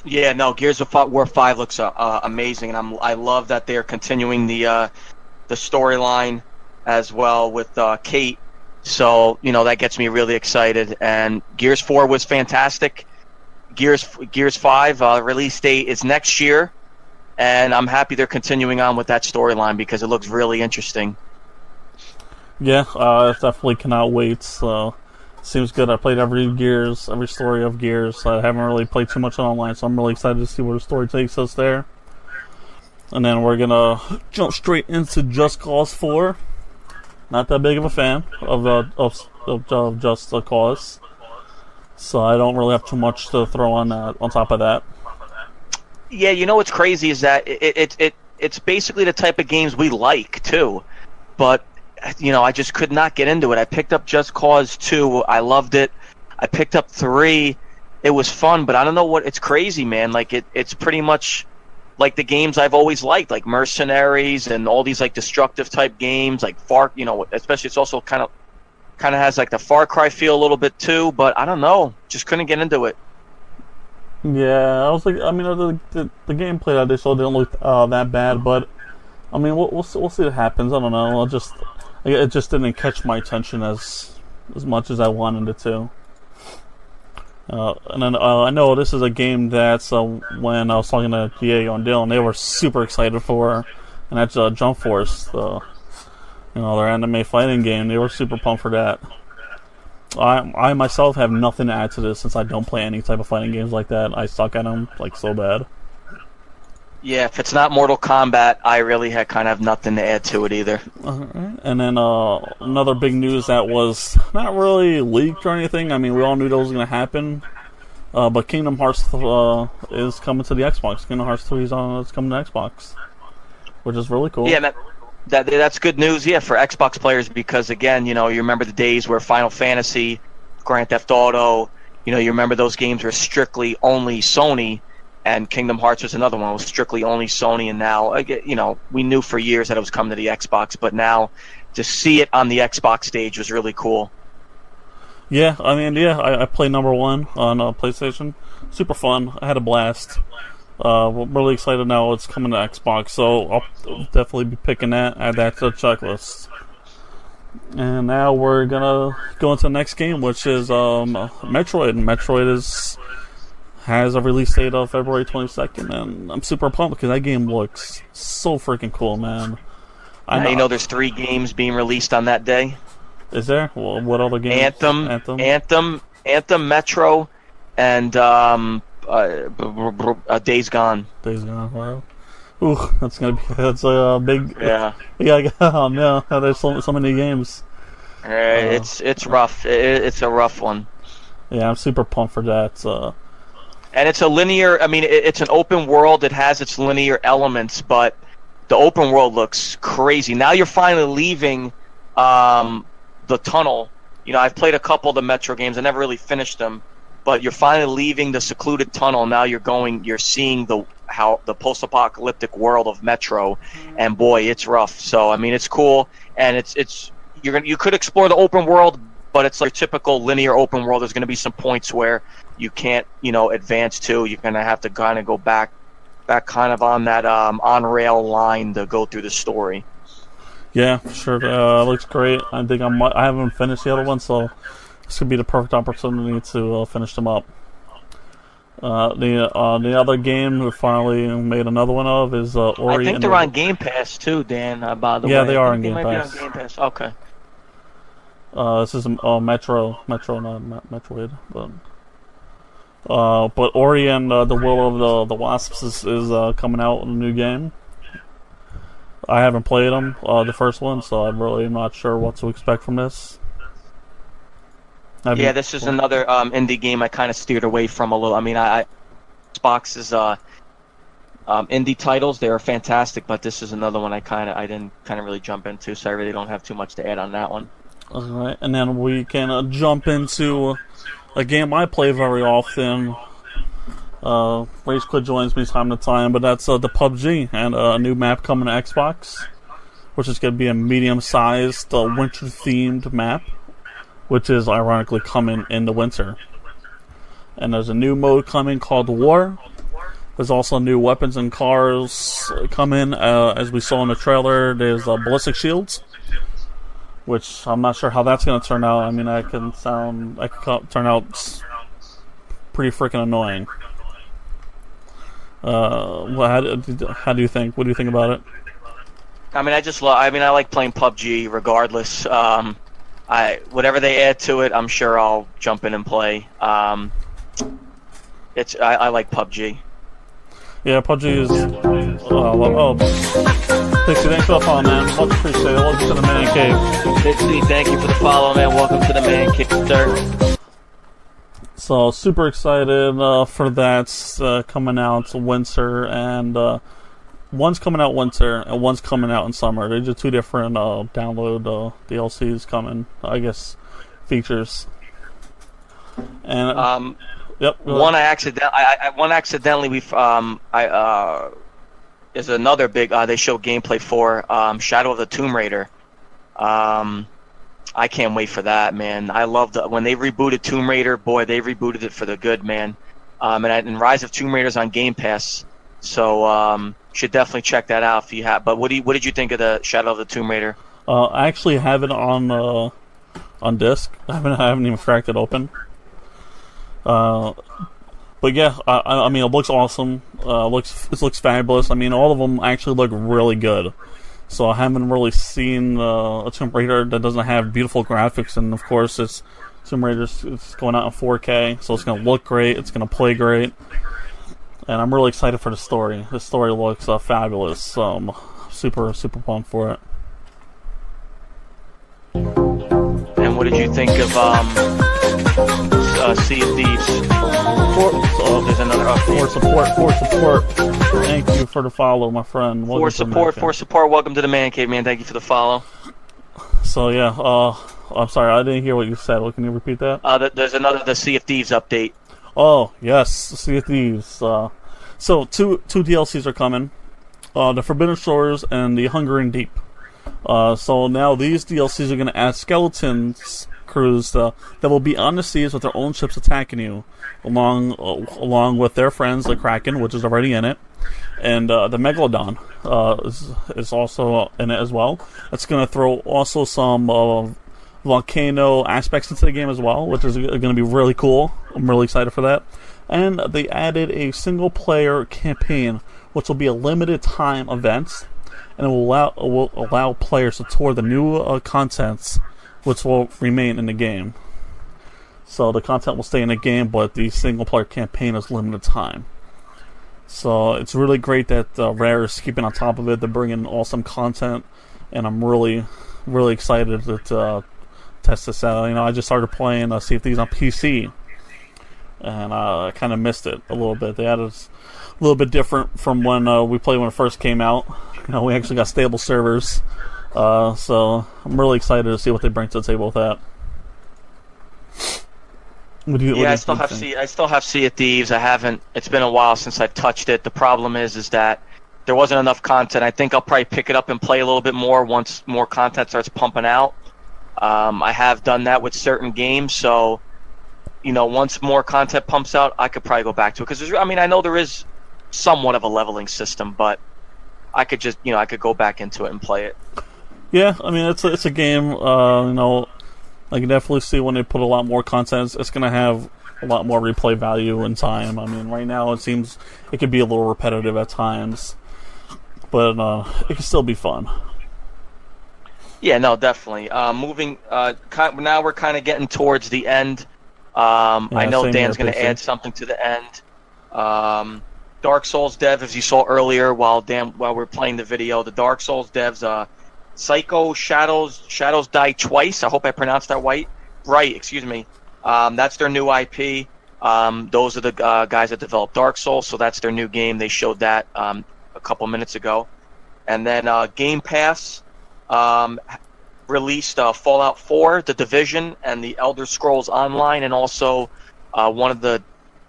S3: Yeah, no. Gears of War 5 looks amazing, and I love that they're continuing the storyline as well with Kate. So that gets me really excited. And Gears 4 was fantastic. Gears 5 release date is next year, and I'm happy they're continuing on with that storyline because it looks really interesting.
S2: Yeah, I definitely cannot wait. So. Seems good. I played every story of Gears. I haven't really played too much online, so I'm really excited to see where the story takes us there. And then we're gonna jump straight into Just Cause 4. Not that big of a fan of Just Cause, so I don't really have too much to throw on top of that.
S3: Yeah, what's crazy is that it's basically the type of games we like too, but. I just could not get into it. I picked up Just Cause 2. I loved it. I picked up 3. It was fun, but I don't know what. It's crazy, man. Like it's pretty much like the games I've always liked, like Mercenaries and all these like destructive type games, like Far. Especially it's also kind of has like the Far Cry feel a little bit too. But I don't know. Just couldn't get into it.
S2: Yeah, I was like, I mean, the gameplay that they showed didn't look that bad, but I mean, we'll see what happens. I don't know. It just didn't catch my attention as much as I wanted it to. And then I know this is a game that's when I was talking to Diego and Dylan, they were super excited for, and that's Jump Force, their anime fighting game. They were super pumped for that. I myself have nothing to add to this since I don't play any type of fighting games like that. I suck at them like so bad.
S3: Yeah, if it's not Mortal Kombat, I really kind of have nothing to add to it either.
S2: And then another big news that was not really leaked or anything. I mean, we all knew that was going to happen. But Kingdom Hearts is coming to the Xbox. Kingdom Hearts 3 is coming to Xbox, which is really cool.
S3: Yeah, that's good news. Yeah, for Xbox players because again, you remember the days where Final Fantasy, Grand Theft Auto, you remember those games were strictly only Sony. And Kingdom Hearts was another one. It was strictly only Sony, and now, we knew for years that it was coming to the Xbox, but now to see it on the Xbox stage was really cool.
S2: Yeah, I mean, yeah, I played number 1 on PlayStation. Super fun. I had a blast. We're really excited now it's coming to Xbox, so I'll definitely be picking that, add that to the checklist. And now we're gonna go into the next game, which is Metroid. Metroid has a release date of February 22nd, and I'm super pumped because that game looks so freaking cool, man.
S3: Now you know there's 3 games being released on that day.
S2: Is there? Well, what other games?
S3: Anthem, Metro, and Days Gone.
S2: Days Gone. Wow. Ooh, that's a big.
S3: Yeah.
S2: Yeah. Oh no, there's so many games.
S3: It's rough. It's a rough one.
S2: Yeah, I'm super pumped for that.
S3: And it's a linear. I mean, it's an open world. It has its linear elements, but the open world looks crazy. Now you're finally leaving the tunnel. You know, I've played a couple of the Metro games. I never really finished them, but you're finally leaving the secluded tunnel. Now you're seeing the post-apocalyptic world of Metro, and boy, it's rough. So I mean, it's cool, and you could explore the open world, but it's like your typical linear open world. There's going to be some points where you can't, advance to. You're going to have to kind of go back kind of on that on-rail line to go through the story.
S2: Yeah, sure. Looks great. I think I haven't finished the other one, so this could be the perfect opportunity to finish them up. The other game we finally made another one of is Ori.
S3: I think they're on Game Pass too, Dan. By the way,
S2: yeah, they are on Game Pass.
S3: Be on Game Pass. Okay.
S2: This is Metro, not Metroid, but Ori and the Will of the Wasps is coming out in a new game. I haven't played them, the first one, so I'm really not sure what to expect from this.
S3: This is another indie game I kind of steered away from a little. I mean, Xbox's indie titles, they are fantastic, but this is another one I didn't really jump into, so I really don't have too much to add on that one.
S2: All right, and then we can jump into a game I play very often. Rage Quit joins me time to time, but that's the PUBG, and a new map coming to Xbox, which is going to be a medium-sized winter-themed map, which is ironically coming in the winter. And there's a new mode coming called War. There's also new weapons and cars coming, as we saw in the trailer. There's ballistic shields, which I'm not sure how that's going to turn out. I mean, I could turn out pretty freaking annoying. How do you think? What do you think about it?
S3: I mean, I like playing PUBG regardless. Whatever they add to it, I'm sure I'll jump in and play. I like PUBG.
S2: Yeah, PUBG is. Pixie, thanks for the follow, man. Much appreciated. Welcome to the Man Cave.
S3: Pixie, thank you for the follow, man. Welcome to the Man Cave, sir.
S2: So, super excited for that coming out winter, and one's coming out winter and one's coming out in summer. They're just 2 different download DLCs coming, I guess, features. And yep.
S3: One accidentally is another big. They show gameplay for Shadow of the Tomb Raider. I can't wait for that, man. I love when they rebooted Tomb Raider. Boy, they rebooted it for the good, man. And Rise of Tomb Raider's on Game Pass, so should definitely check that out if you have. But what did you think of the Shadow of the Tomb Raider?
S2: I actually have it on disc. I haven't even cracked it open. But yeah, I mean, it looks awesome. It looks fabulous. I mean, all of them actually look really good. So I haven't really seen a Tomb Raider that doesn't have beautiful graphics, and of course, Tomb Raider is going out in 4K, so it's going to look great. It's going to play great, and I'm really excited for the story. The story looks fabulous. So I'm super pumped for it.
S3: And what did you think of Sea of Thieves? There's another update.
S2: For support. Thank you for the follow, my friend.
S3: For support. Welcome to the Man Cave, man. Thank you for the follow.
S2: So yeah, I'm sorry, I didn't hear what you said. Can you repeat that?
S3: There's the Sea of Thieves update.
S2: Oh yes, Sea of Thieves. So two DLCs are coming, the Forbidden Shores and the Hungering Deep. So now these DLCs are going to add skeletons, crews that will be on the seas with their own ships attacking you, along with their friends, the Kraken, which is already in it, and the Megalodon is also in it as well. It's going to throw also some volcano aspects into the game as well, which is going to be really cool. I'm really excited for that. And they added a single-player campaign, which will be a limited-time event, and it will allow players to tour the new contents, which will remain in the game. So the content will stay in the game, but the single-player campaign is limited time. So it's really great that Rare is keeping on top of it. They're bringing awesome content, and I'm really, really excited to test this out. I just started playing Sea of Thieves on PC, and I kind of missed it a little bit. They added a little bit different from when we played when it first came out. We actually got stable servers, so I'm really excited to see what they bring to the table with that.
S3: I still have Sea of Thieves. I haven't. It's been a while since I've touched it. The problem is that there wasn't enough content. I think I'll probably pick it up and play a little bit more once more content starts pumping out. I have done that with certain games, so once more content pumps out, I could probably go back to it. Because I know there is somewhat of a leveling system, but I could just I could go back into it and play it.
S2: Yeah, it's a game. I can definitely see when they put a lot more content, it's going to have a lot more replay value in time. Right now it seems it could be a little repetitive at times, but it can still be fun.
S3: Yeah, no, definitely. Moving. Now we're kind of getting towards the end. I know Dan's going to add something to the end. Dark Souls dev, as you saw earlier, while we're playing the video, the Dark Souls devs, Psycho Shadows Die Twice. I hope I pronounced that right. Excuse me. That's their new IP. Those are the guys that developed Dark Souls, so that's their new game. They showed that a couple minutes ago. And then Game Pass released Fallout 4, The Division, and the Elder Scrolls Online, and also one of the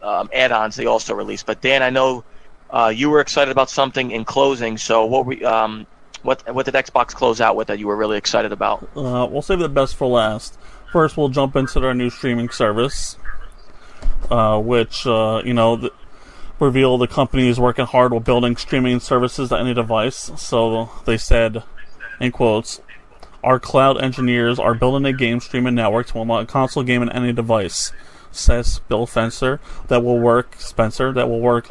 S3: add-ons they also released. But Dan, I know you were excited about something in closing, so what did Xbox close out with that you were really excited about?
S2: We'll save the best for last. First, we'll jump into their new streaming service, which, reveal the company is working hard with building streaming services to any device. So they said, in quotes, "Our cloud engineers are building a game streaming network to unlock a console game on any device," says Bill Spencer, that will work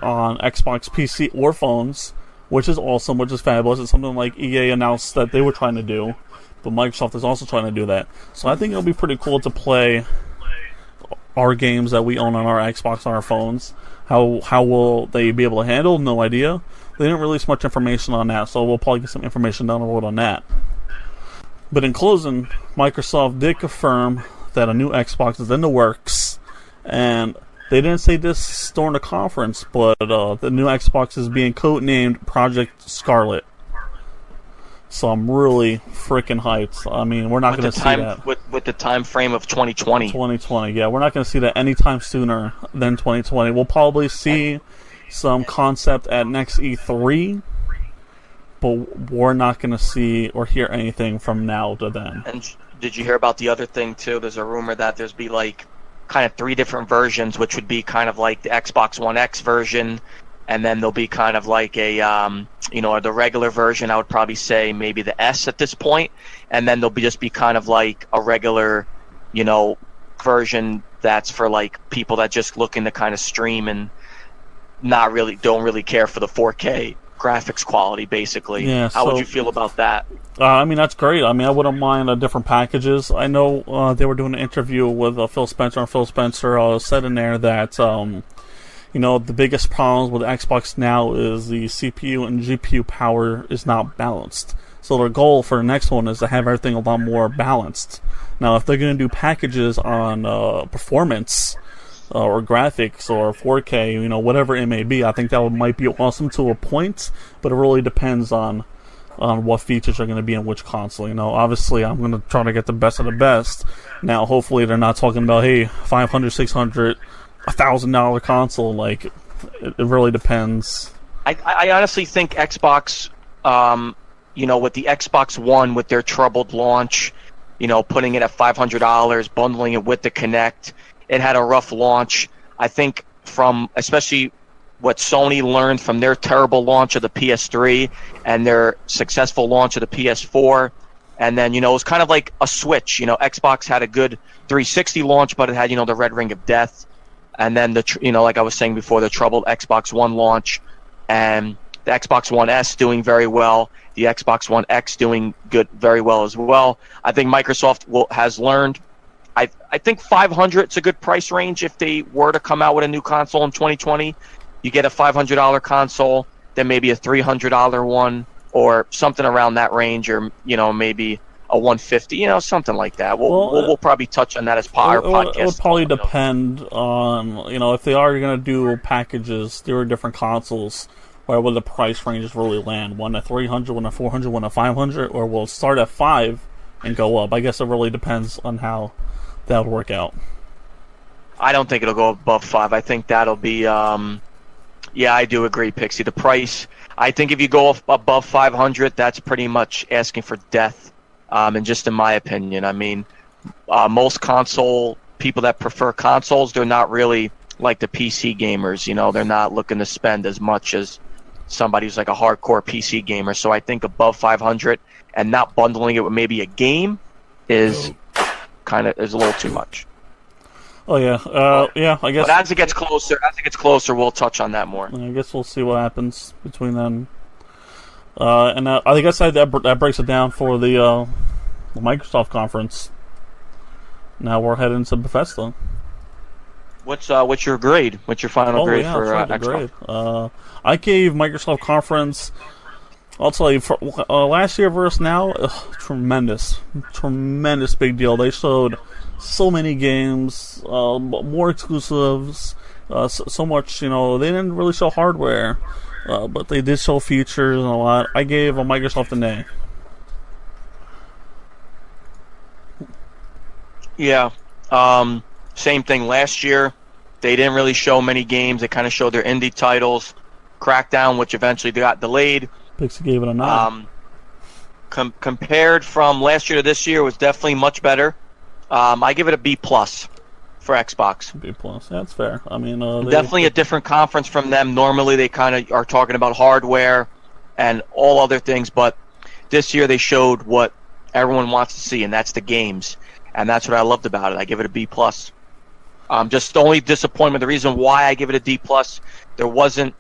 S2: on Xbox PC or phones, which is awesome, which is fabulous. It's something like EA announced that they were trying to do, but Microsoft is also trying to do that. So I think it'll be pretty cool to play our games that we own on our Xbox on our phones. How will they be able to handle? No idea. They didn't release much information on that, so we'll probably get some information down the road on that. But in closing, Microsoft did confirm that a new Xbox is in the works, and they didn't say this during the conference, but the new Xbox is being codenamed Project Scarlet. So I'm really freaking hyped. We're not going to see that.
S3: With the time frame of 2020.
S2: 2020, yeah. We're not going to see that anytime sooner than 2020. We'll probably see some concept at next E3, but we're not going to see or hear anything from now to then.
S3: And did you hear about the other thing, too? There's a rumor that there's be kind of 3 different versions, which would be kind of like the Xbox One X version, and then there'll be kind of like a the regular version. I would probably say maybe the S at this point, and then there'll just be kind of like a regular version that's for like people that just looking to kind of stream and don't really care for the 4K graphics quality, basically.
S2: Yeah,
S3: how would you feel about that?
S2: That's great. I wouldn't mind different packages. I know they were doing an interview with Phil Spencer, and Phil Spencer said in there that the biggest problems with Xbox now is the CPU and GPU power is not balanced. So their goal for the next one is to have everything a lot more balanced. Now, if they're going to do packages on performance or graphics or 4K, whatever it may be, I think that might be awesome to a point, but it really depends on what features are going to be in which console. Obviously, I'm going to try to get the best of the best. Now, hopefully, they're not talking about, hey, $500, $600, $1,000 console. It really depends.
S3: I honestly think Xbox, with the Xbox One, with their troubled launch, putting it at $500, bundling it with the Kinect. It had a rough launch. I think from especially what Sony learned from their terrible launch of the PS3 and their successful launch of the PS4. And then, it was kind of like a switch. Xbox had a good 360 launch, but it had, the red ring of death. And then, like I was saying before, the troubled Xbox One launch. And the Xbox One S doing very well. The Xbox One X doing very well as well. I think Microsoft has learned. I think $500 is a good price range if they were to come out with a new console in 2020. You get a $500 console, then maybe a $300 one, or something around that range, or maybe a $150, something like that. We'll probably touch on that as part of our podcast.
S2: It would probably depend on if they are going to do packages, there are different consoles. Where will the price ranges really land? One at $300, one at $400, one at $500, or will it start at $5 and go up? I guess it really depends on how that would work out.
S3: I don't think it'll go above $5. I think that'll be. Yeah, I do agree, Pixie. The price. I think if you go above $500, that's pretty much asking for death. And just in my opinion, I mean, most console people that prefer consoles, they're not really like the PC gamers. They're not looking to spend as much as somebody who's like a hardcore PC gamer. So I think above $500 and not bundling it with maybe a game is a little too much.
S2: Oh yeah, I guess.
S3: But as it gets closer, we'll touch on that more.
S2: I guess we'll see what happens between them. And I guess that breaks it down for the Microsoft conference. Now we're heading to Bethesda.
S3: What's your grade? What's your final grade for Xbox?
S2: Grade. I gave Microsoft Conference. I'll tell you, for, last year versus now, tremendous big deal. They showed so many games, more exclusives, so much. They didn't really show hardware, but they did show features and a lot. I gave Microsoft an A.
S3: Yeah. Same thing last year. They didn't really show many games. They kind of showed their indie titles. Crackdown, which eventually got delayed.
S2: Pixie gave it a 9.
S3: Compared from last year to this year, was definitely much better. I give it a B+ for Xbox.
S2: B+, that's fair. I mean,
S3: definitely a different conference from them. Normally, they kind of are talking about hardware and all other things, but this year they showed what everyone wants to see, and that's the games. And that's what I loved about it. I give it a B+. Just the only disappointment, the reason why I give it a D+, there wasn't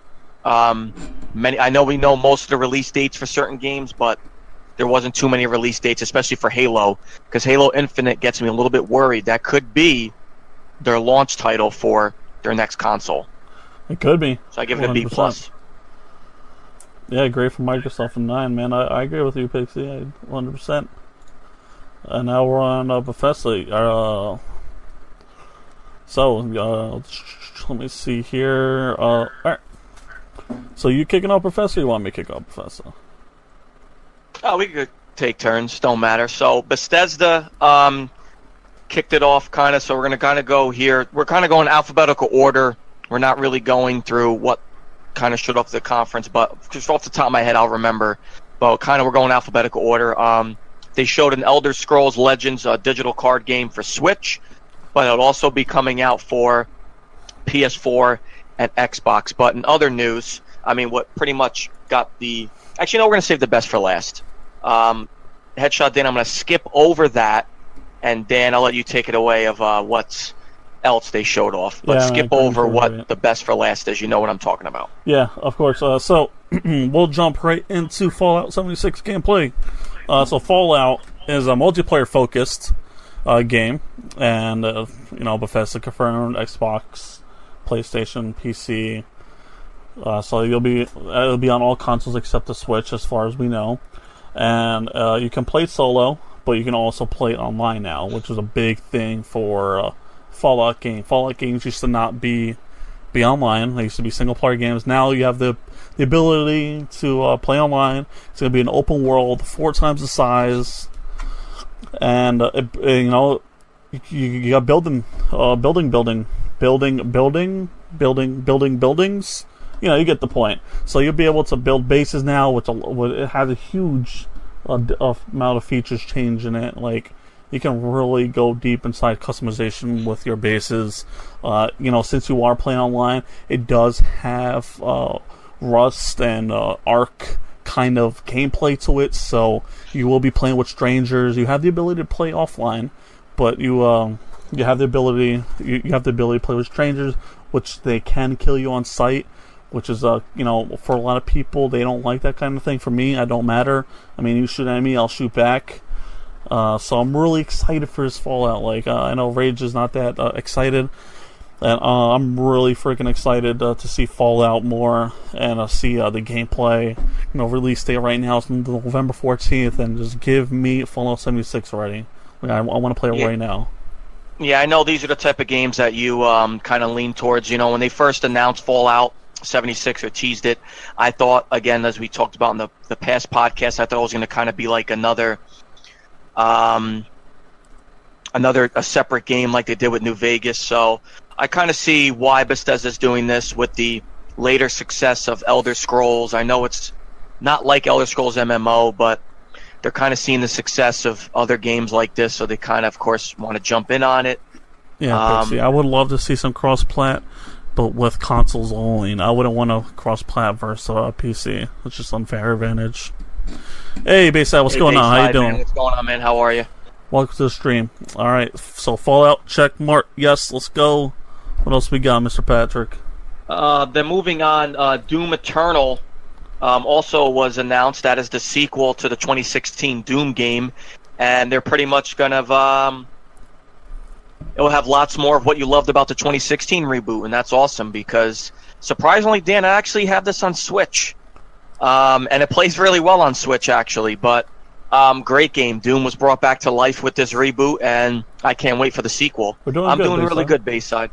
S3: many. I know we know most of the release dates for certain games, but there wasn't too many release dates, especially for Halo, because Halo Infinite gets me a little bit worried. That could be their launch title for their next console.
S2: It could be.
S3: So I give it a B+.
S2: Yeah, great for Microsoft, a 9, man. I agree with you, Pixie, 100%. And now we're on Bethesda. So, let me see here. All right. So you kicking off Bethesda, or you want me to kick off Bethesda?
S3: Oh, we could take turns. Don't matter. So Bethesda kicked it off kind of. So we're going to kind of go here. We're kind of going alphabetical order. We're not really going through what kind of showed up at the conference, but just off the top of my head, I'll remember. But kind of we're going alphabetical order. They showed an Elder Scrolls Legends digital card game for Switch, but it'll also be coming out for PS4 and Xbox. But in other news, I mean, what pretty much got the... Actually, no, we're going to save the best for last. Headshot Dan, I'm going to skip over that, and Dan, I'll let you take it away of what's else they showed off. But skip over what the best for last is. You know what I'm talking about.
S2: Yeah, of course. So we'll jump right into Fallout 76 gameplay. So Fallout is a multiplayer-focused game, and Bethesda confirmed Xbox, PlayStation, PC. So it'll be on all consoles except the Switch, as far as we know. And you can play solo, but you can also play online now, which is a big thing for Fallout game. Fallout games used to not be online. They used to be single-player games. Now you have the ability to play online. It's going to be an open world, 4 times the size, and you got building buildings. You get the point. So you'll be able to build bases now, which it has a huge amount of features change in it. Like you can really go deep inside customization with your bases. Since you are playing online, it does have Rust and Ark kind of gameplay to it, so you will be playing with strangers. You have the ability to play offline, but you have the ability to play with strangers, which they can kill you on sight, which is for a lot of people, they don't like that kind of thing. For me, I don't matter. I mean, you shoot at me, I'll shoot back. So I'm really excited for this Fallout. I know Rage is not that excited, and I'm really freaking excited to see Fallout more and see the gameplay. Release date right now is November 14th, and just give me Fallout 76 already. I want to play it right now.
S3: Yeah, I know these are the type of games that you kind of lean towards. When they first announced Fallout 76 or teased it, I thought, again, as we talked about in the past podcast, I thought it was going to kind of be like another a separate game like they did with New Vegas. So I kind of see why Bethesda's doing this with the later success of Elder Scrolls. I know it's not like Elder Scrolls MMO, but they're kind of seeing the success of other games like this, so they kind of course, want to jump in on it.
S2: Yeah, Pixie, I would love to see some cross-plat, but with consoles only. I wouldn't want to cross-plat versus PC. It's just unfair advantage. Hey, Bayside, what's going on? How you doing?
S3: Man, what's going on, man? How are you?
S2: Welcome to the stream. All right, so Fallout, check mark. Yes, let's go. What else we got, Mr. Patrick?
S3: Then moving on, Doom Eternal also was announced. That is the sequel to the 2016 Doom game, and they're pretty much going to it will have lots more of what you loved about the 2016 reboot, and that's awesome because, surprisingly, Dan, I actually have this on Switch, and it plays really well on Switch, actually, but great game. Doom was brought back to life with this reboot, and I can't wait for the sequel. I'm doing really good, Bayside.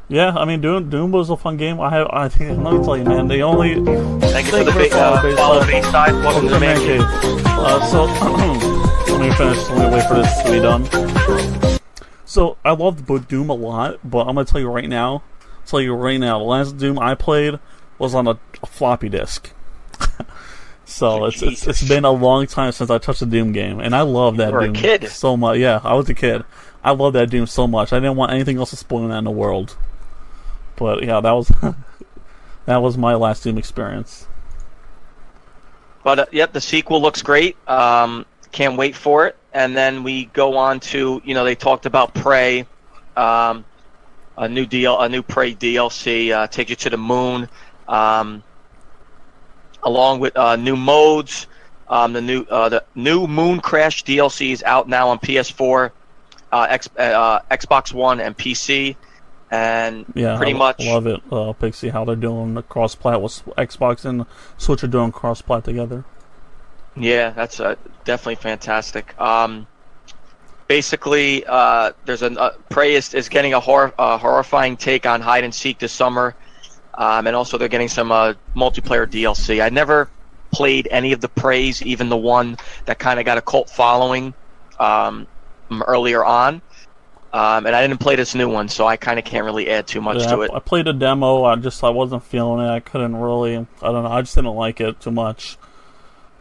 S2: Yeah, I mean, Doom was a fun game. I think, let me tell you, man, they only...
S3: Thank you for the follow Bayside. Welcome to the man cave.
S2: Let me finish. Let me wait for this to be done. So, I loved Doom a lot, but I'm going to tell you right now, the last Doom I played was on a floppy disk. So, it's been a long time since I touched a Doom game, and I love that Doom so much. Yeah, I was a kid. I love that Doom so much. I didn't want anything else to spoil that in the world. But yeah, that was my last Doom experience.
S3: But yep, the sequel looks great. Can't wait for it. And then we go on to they talked about Prey, a new Prey DLC, Take You to the Moon, along with new modes. The new Moon Crash DLC is out now on PS4, Xbox One, and PC. And pretty much
S2: love it, Pixie, how they're doing the cross-plat with Xbox and Switch are doing cross-plat together.
S3: Yeah, that's definitely fantastic. Basically, there's Prey is getting a horrifying take on hide and seek this summer, and also they're getting some multiplayer DLC. I never played any of the Preys, even the one that kind of got a cult following earlier on. And I didn't play this new one, so I kind of can't really add too much to it.
S2: I played a demo. I wasn't feeling it. I couldn't really. I don't know. I just didn't like it too much,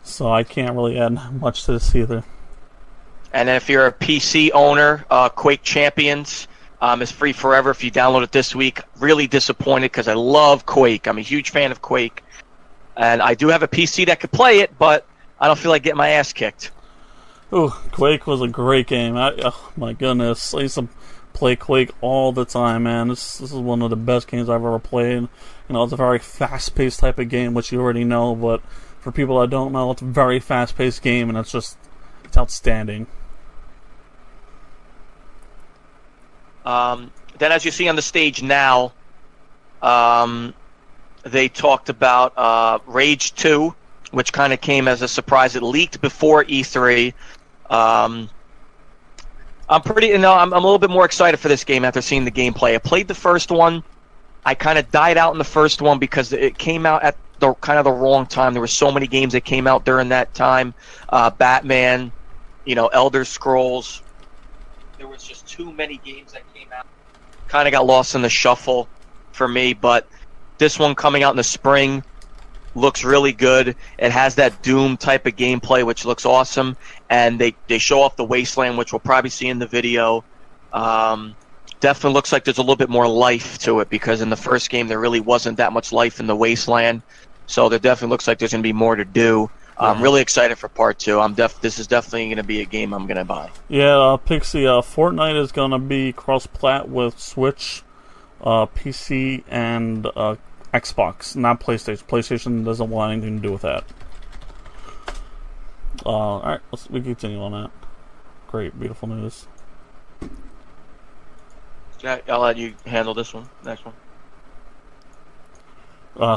S2: so I can't really add much to this either.
S3: And then if you're a PC owner, Quake Champions is free forever if you download it this week. Really disappointed because I love Quake. I'm a huge fan of Quake, and I do have a PC that could play it, but I don't feel like getting my ass kicked.
S2: Ooh, Quake was a great game. Oh my goodness, I used to play Quake all the time, man. This is one of the best games I've ever played. It's a very fast-paced type of game, which you already know, but for people that don't know, it's a very fast-paced game, and it's outstanding.
S3: Then as you see on the stage now, they talked about Rage 2, which kind of came as a surprise. It leaked before E3. I'm a little bit more excited for this game after seeing the gameplay. I played the first one. I kind of died out in the first one because it came out at the wrong time. There were so many games that came out during that time. Batman, Elder Scrolls. There was just too many games that came out. Kind of got lost in the shuffle for me, but this one coming out in the spring looks really good. It has that Doom type of gameplay, which looks awesome. And they show off the Wasteland, which we'll probably see in the video. Definitely looks like there's a little bit more life to it, because in the first game there really wasn't that much life in the Wasteland. So there definitely looks like there's going to be more to do. I'm really excited for part 2. This is definitely going to be a game I'm going to buy.
S2: Yeah, Pixie, Fortnite is going to be cross-plat with Switch, PC, and Xbox, not PlayStation. PlayStation doesn't want anything to do with that. Alright, we continue on that. Great, beautiful news.
S3: Jack, I'll let you handle this one. Next one.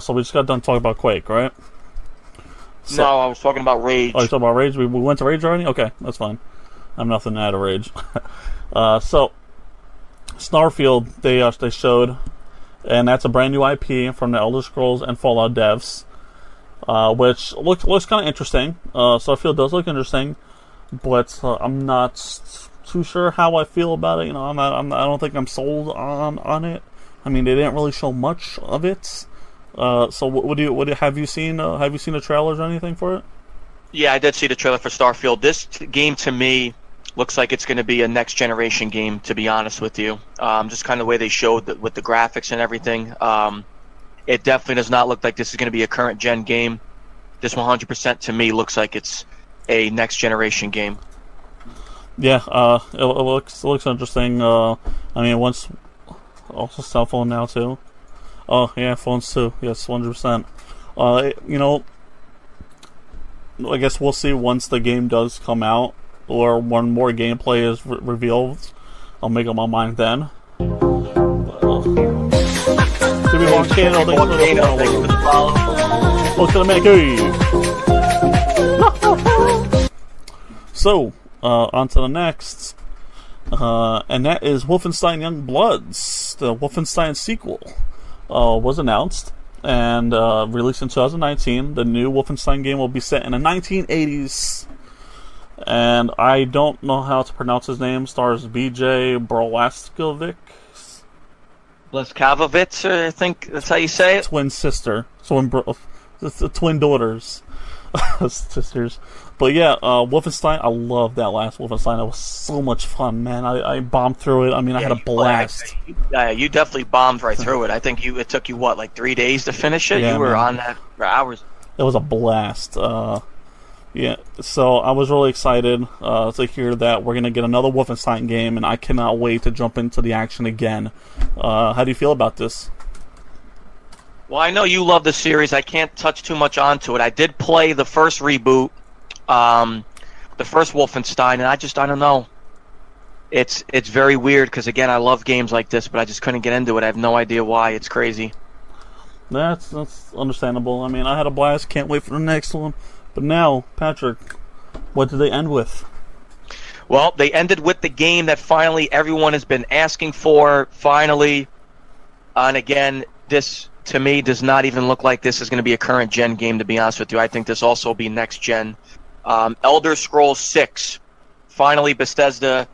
S2: So we just got done talking about Quake, right?
S3: No, I was talking about Rage.
S2: Oh, you're talking about Rage? We went to Rage already? Okay, that's fine. I'm nothing to add to Rage. So, Starfield, they showed, and that's a brand new IP from the Elder Scrolls and Fallout devs, which looks kind of interesting. Starfield does look interesting, but I'm not too sure how I feel about it. You know, I don't think I'm sold on it. I mean, they didn't really show much of it. So what have you seen? Have you seen the trailers or anything for it?
S3: Yeah, I did see the trailer for Starfield. This game to me looks like it's going to be a next generation game, to be honest with you. Just kind of the way they showed with the graphics and everything. It definitely does not look like this is going to be a current gen game. This 100% to me looks like it's a next generation game.
S2: Yeah, it looks interesting. I mean, also cell phone now too. Oh yeah, phones too. Yes, 100%. You know, I guess we'll see once the game does come out, or when more gameplay is revealed. I'll make up my mind then. Volcano, thanks for the follow. What's gonna make So, on to the next. And that is Wolfenstein Young Bloods, the Wolfenstein sequel. Was announced and released in 2019. The new Wolfenstein game will be set in the 1980s, and I don't know how to pronounce his name. Stars BJ Blazkowicz.
S3: Blazkowicz, I think that's how you say it.
S2: Twin sister, twin daughters, sisters. But yeah, Wolfenstein, I love that last Wolfenstein. It was so much fun, man. I bombed through it. I mean, I had a blast.
S3: Yeah, you definitely bombed right through it. I think it took you, what, like 3 days to finish it?
S2: Yeah,
S3: you were
S2: man.
S3: on that for hours.
S2: It was a blast. Yeah, so I was really excited to hear that we're going to get another Wolfenstein game, and I cannot wait to jump into the action again. How do you feel about this?
S3: Well, I know you love the series. I can't touch too much onto it. I did play the first reboot, the first Wolfenstein, and I don't know. It's very weird because, again, I love games like this, but I just couldn't get into it. I have no idea why. It's crazy.
S2: That's understandable. I mean, I had a blast. Can't wait for the next one. But now, Patrick, what did they end with?
S3: Well, they ended with the game that finally everyone has been asking for, finally. And again, this, to me, does not even look like this is going to be a current gen game, to be honest with you. I think this also will be next gen. Elder Scrolls 6. Finally, Bethesda,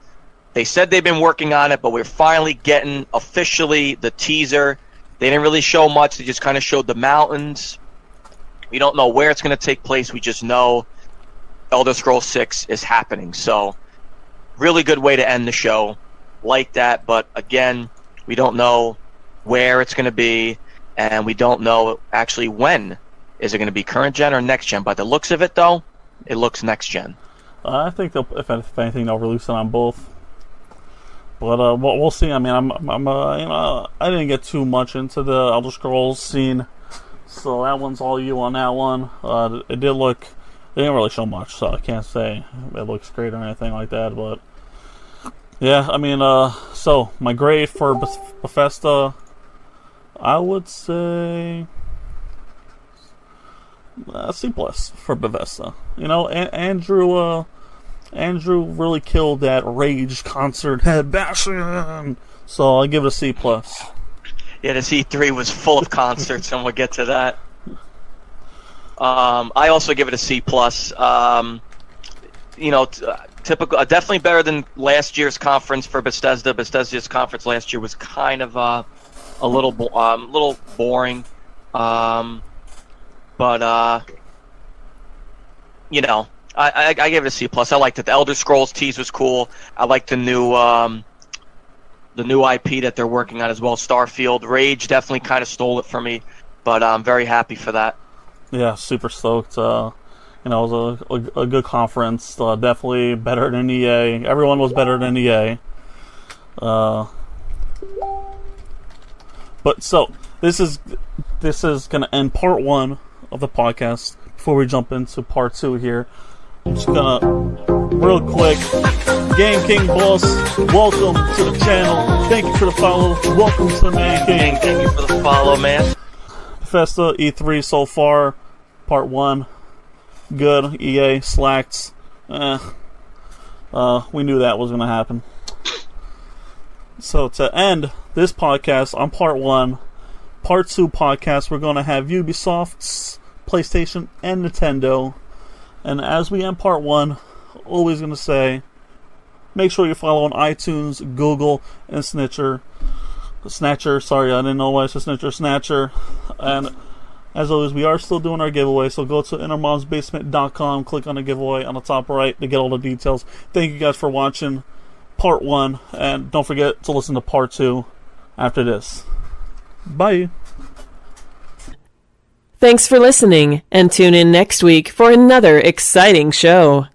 S3: they said they've been working on it, but we're finally getting officially the teaser. They didn't really show much. They just kind of showed the mountains. We don't know where it's going to take place. We just know Elder Scrolls 6 is happening. So, really good way to end the show like that. But again, we don't know where it's going to be, and we don't know actually when. Is it going to be current gen or next gen? By the looks of it, though, it looks next gen.
S2: I think if anything, they'll release it on both. But we'll see. I mean, I didn't get too much into the Elder Scrolls scene, so that one's all you on that one. It did look. They didn't really show much, so I can't say it looks great or anything like that. But yeah, I mean, so my grade for Bethesda, I would say C+ for Bethesda. You know, Andrew really killed that Rage concert head bashing, so I'll give it a C+.
S3: Yeah, this E3 was full of concerts, and we'll get to that. I also give it a C+. You know, typical, definitely better than last year's conference for Bethesda. Bethesda's conference last year was kind of a little boring. But you know, I gave it a C+. I liked it. The Elder Scrolls tease was cool. I like the new IP that they're working on as well. Starfield. Rage definitely kind of stole it from me, but I'm very happy for that.
S2: Yeah, super stoked. It was a good conference. Definitely better than EA. Everyone was better than EA. But so this is gonna end part 1 of the podcast. Before we jump into part 2 here, I'm just gonna real quick. Game King Boss, welcome to the channel. Thank you for the follow. Welcome to the Man King.
S3: Thank you for the follow, man.
S2: Bethesda E3 so far, part 1. Good. EA slacked. We knew that was gonna happen. So to end this podcast on part 1, part 2 podcast, we're going to have Ubisoft's, PlayStation, and Nintendo. And as we end part 1, always going to say, make sure you follow on iTunes, Google, and Snatcher. Sorry, I didn't know why I said Snatcher. And as always, we are still doing our giveaway, so go to innermomsbasement.com, click on the giveaway on the top right to get all the details. Thank you guys for watching part 1, and don't forget to listen to part 2 after this. Bye.
S1: Thanks for listening, and tune in next week for another exciting show.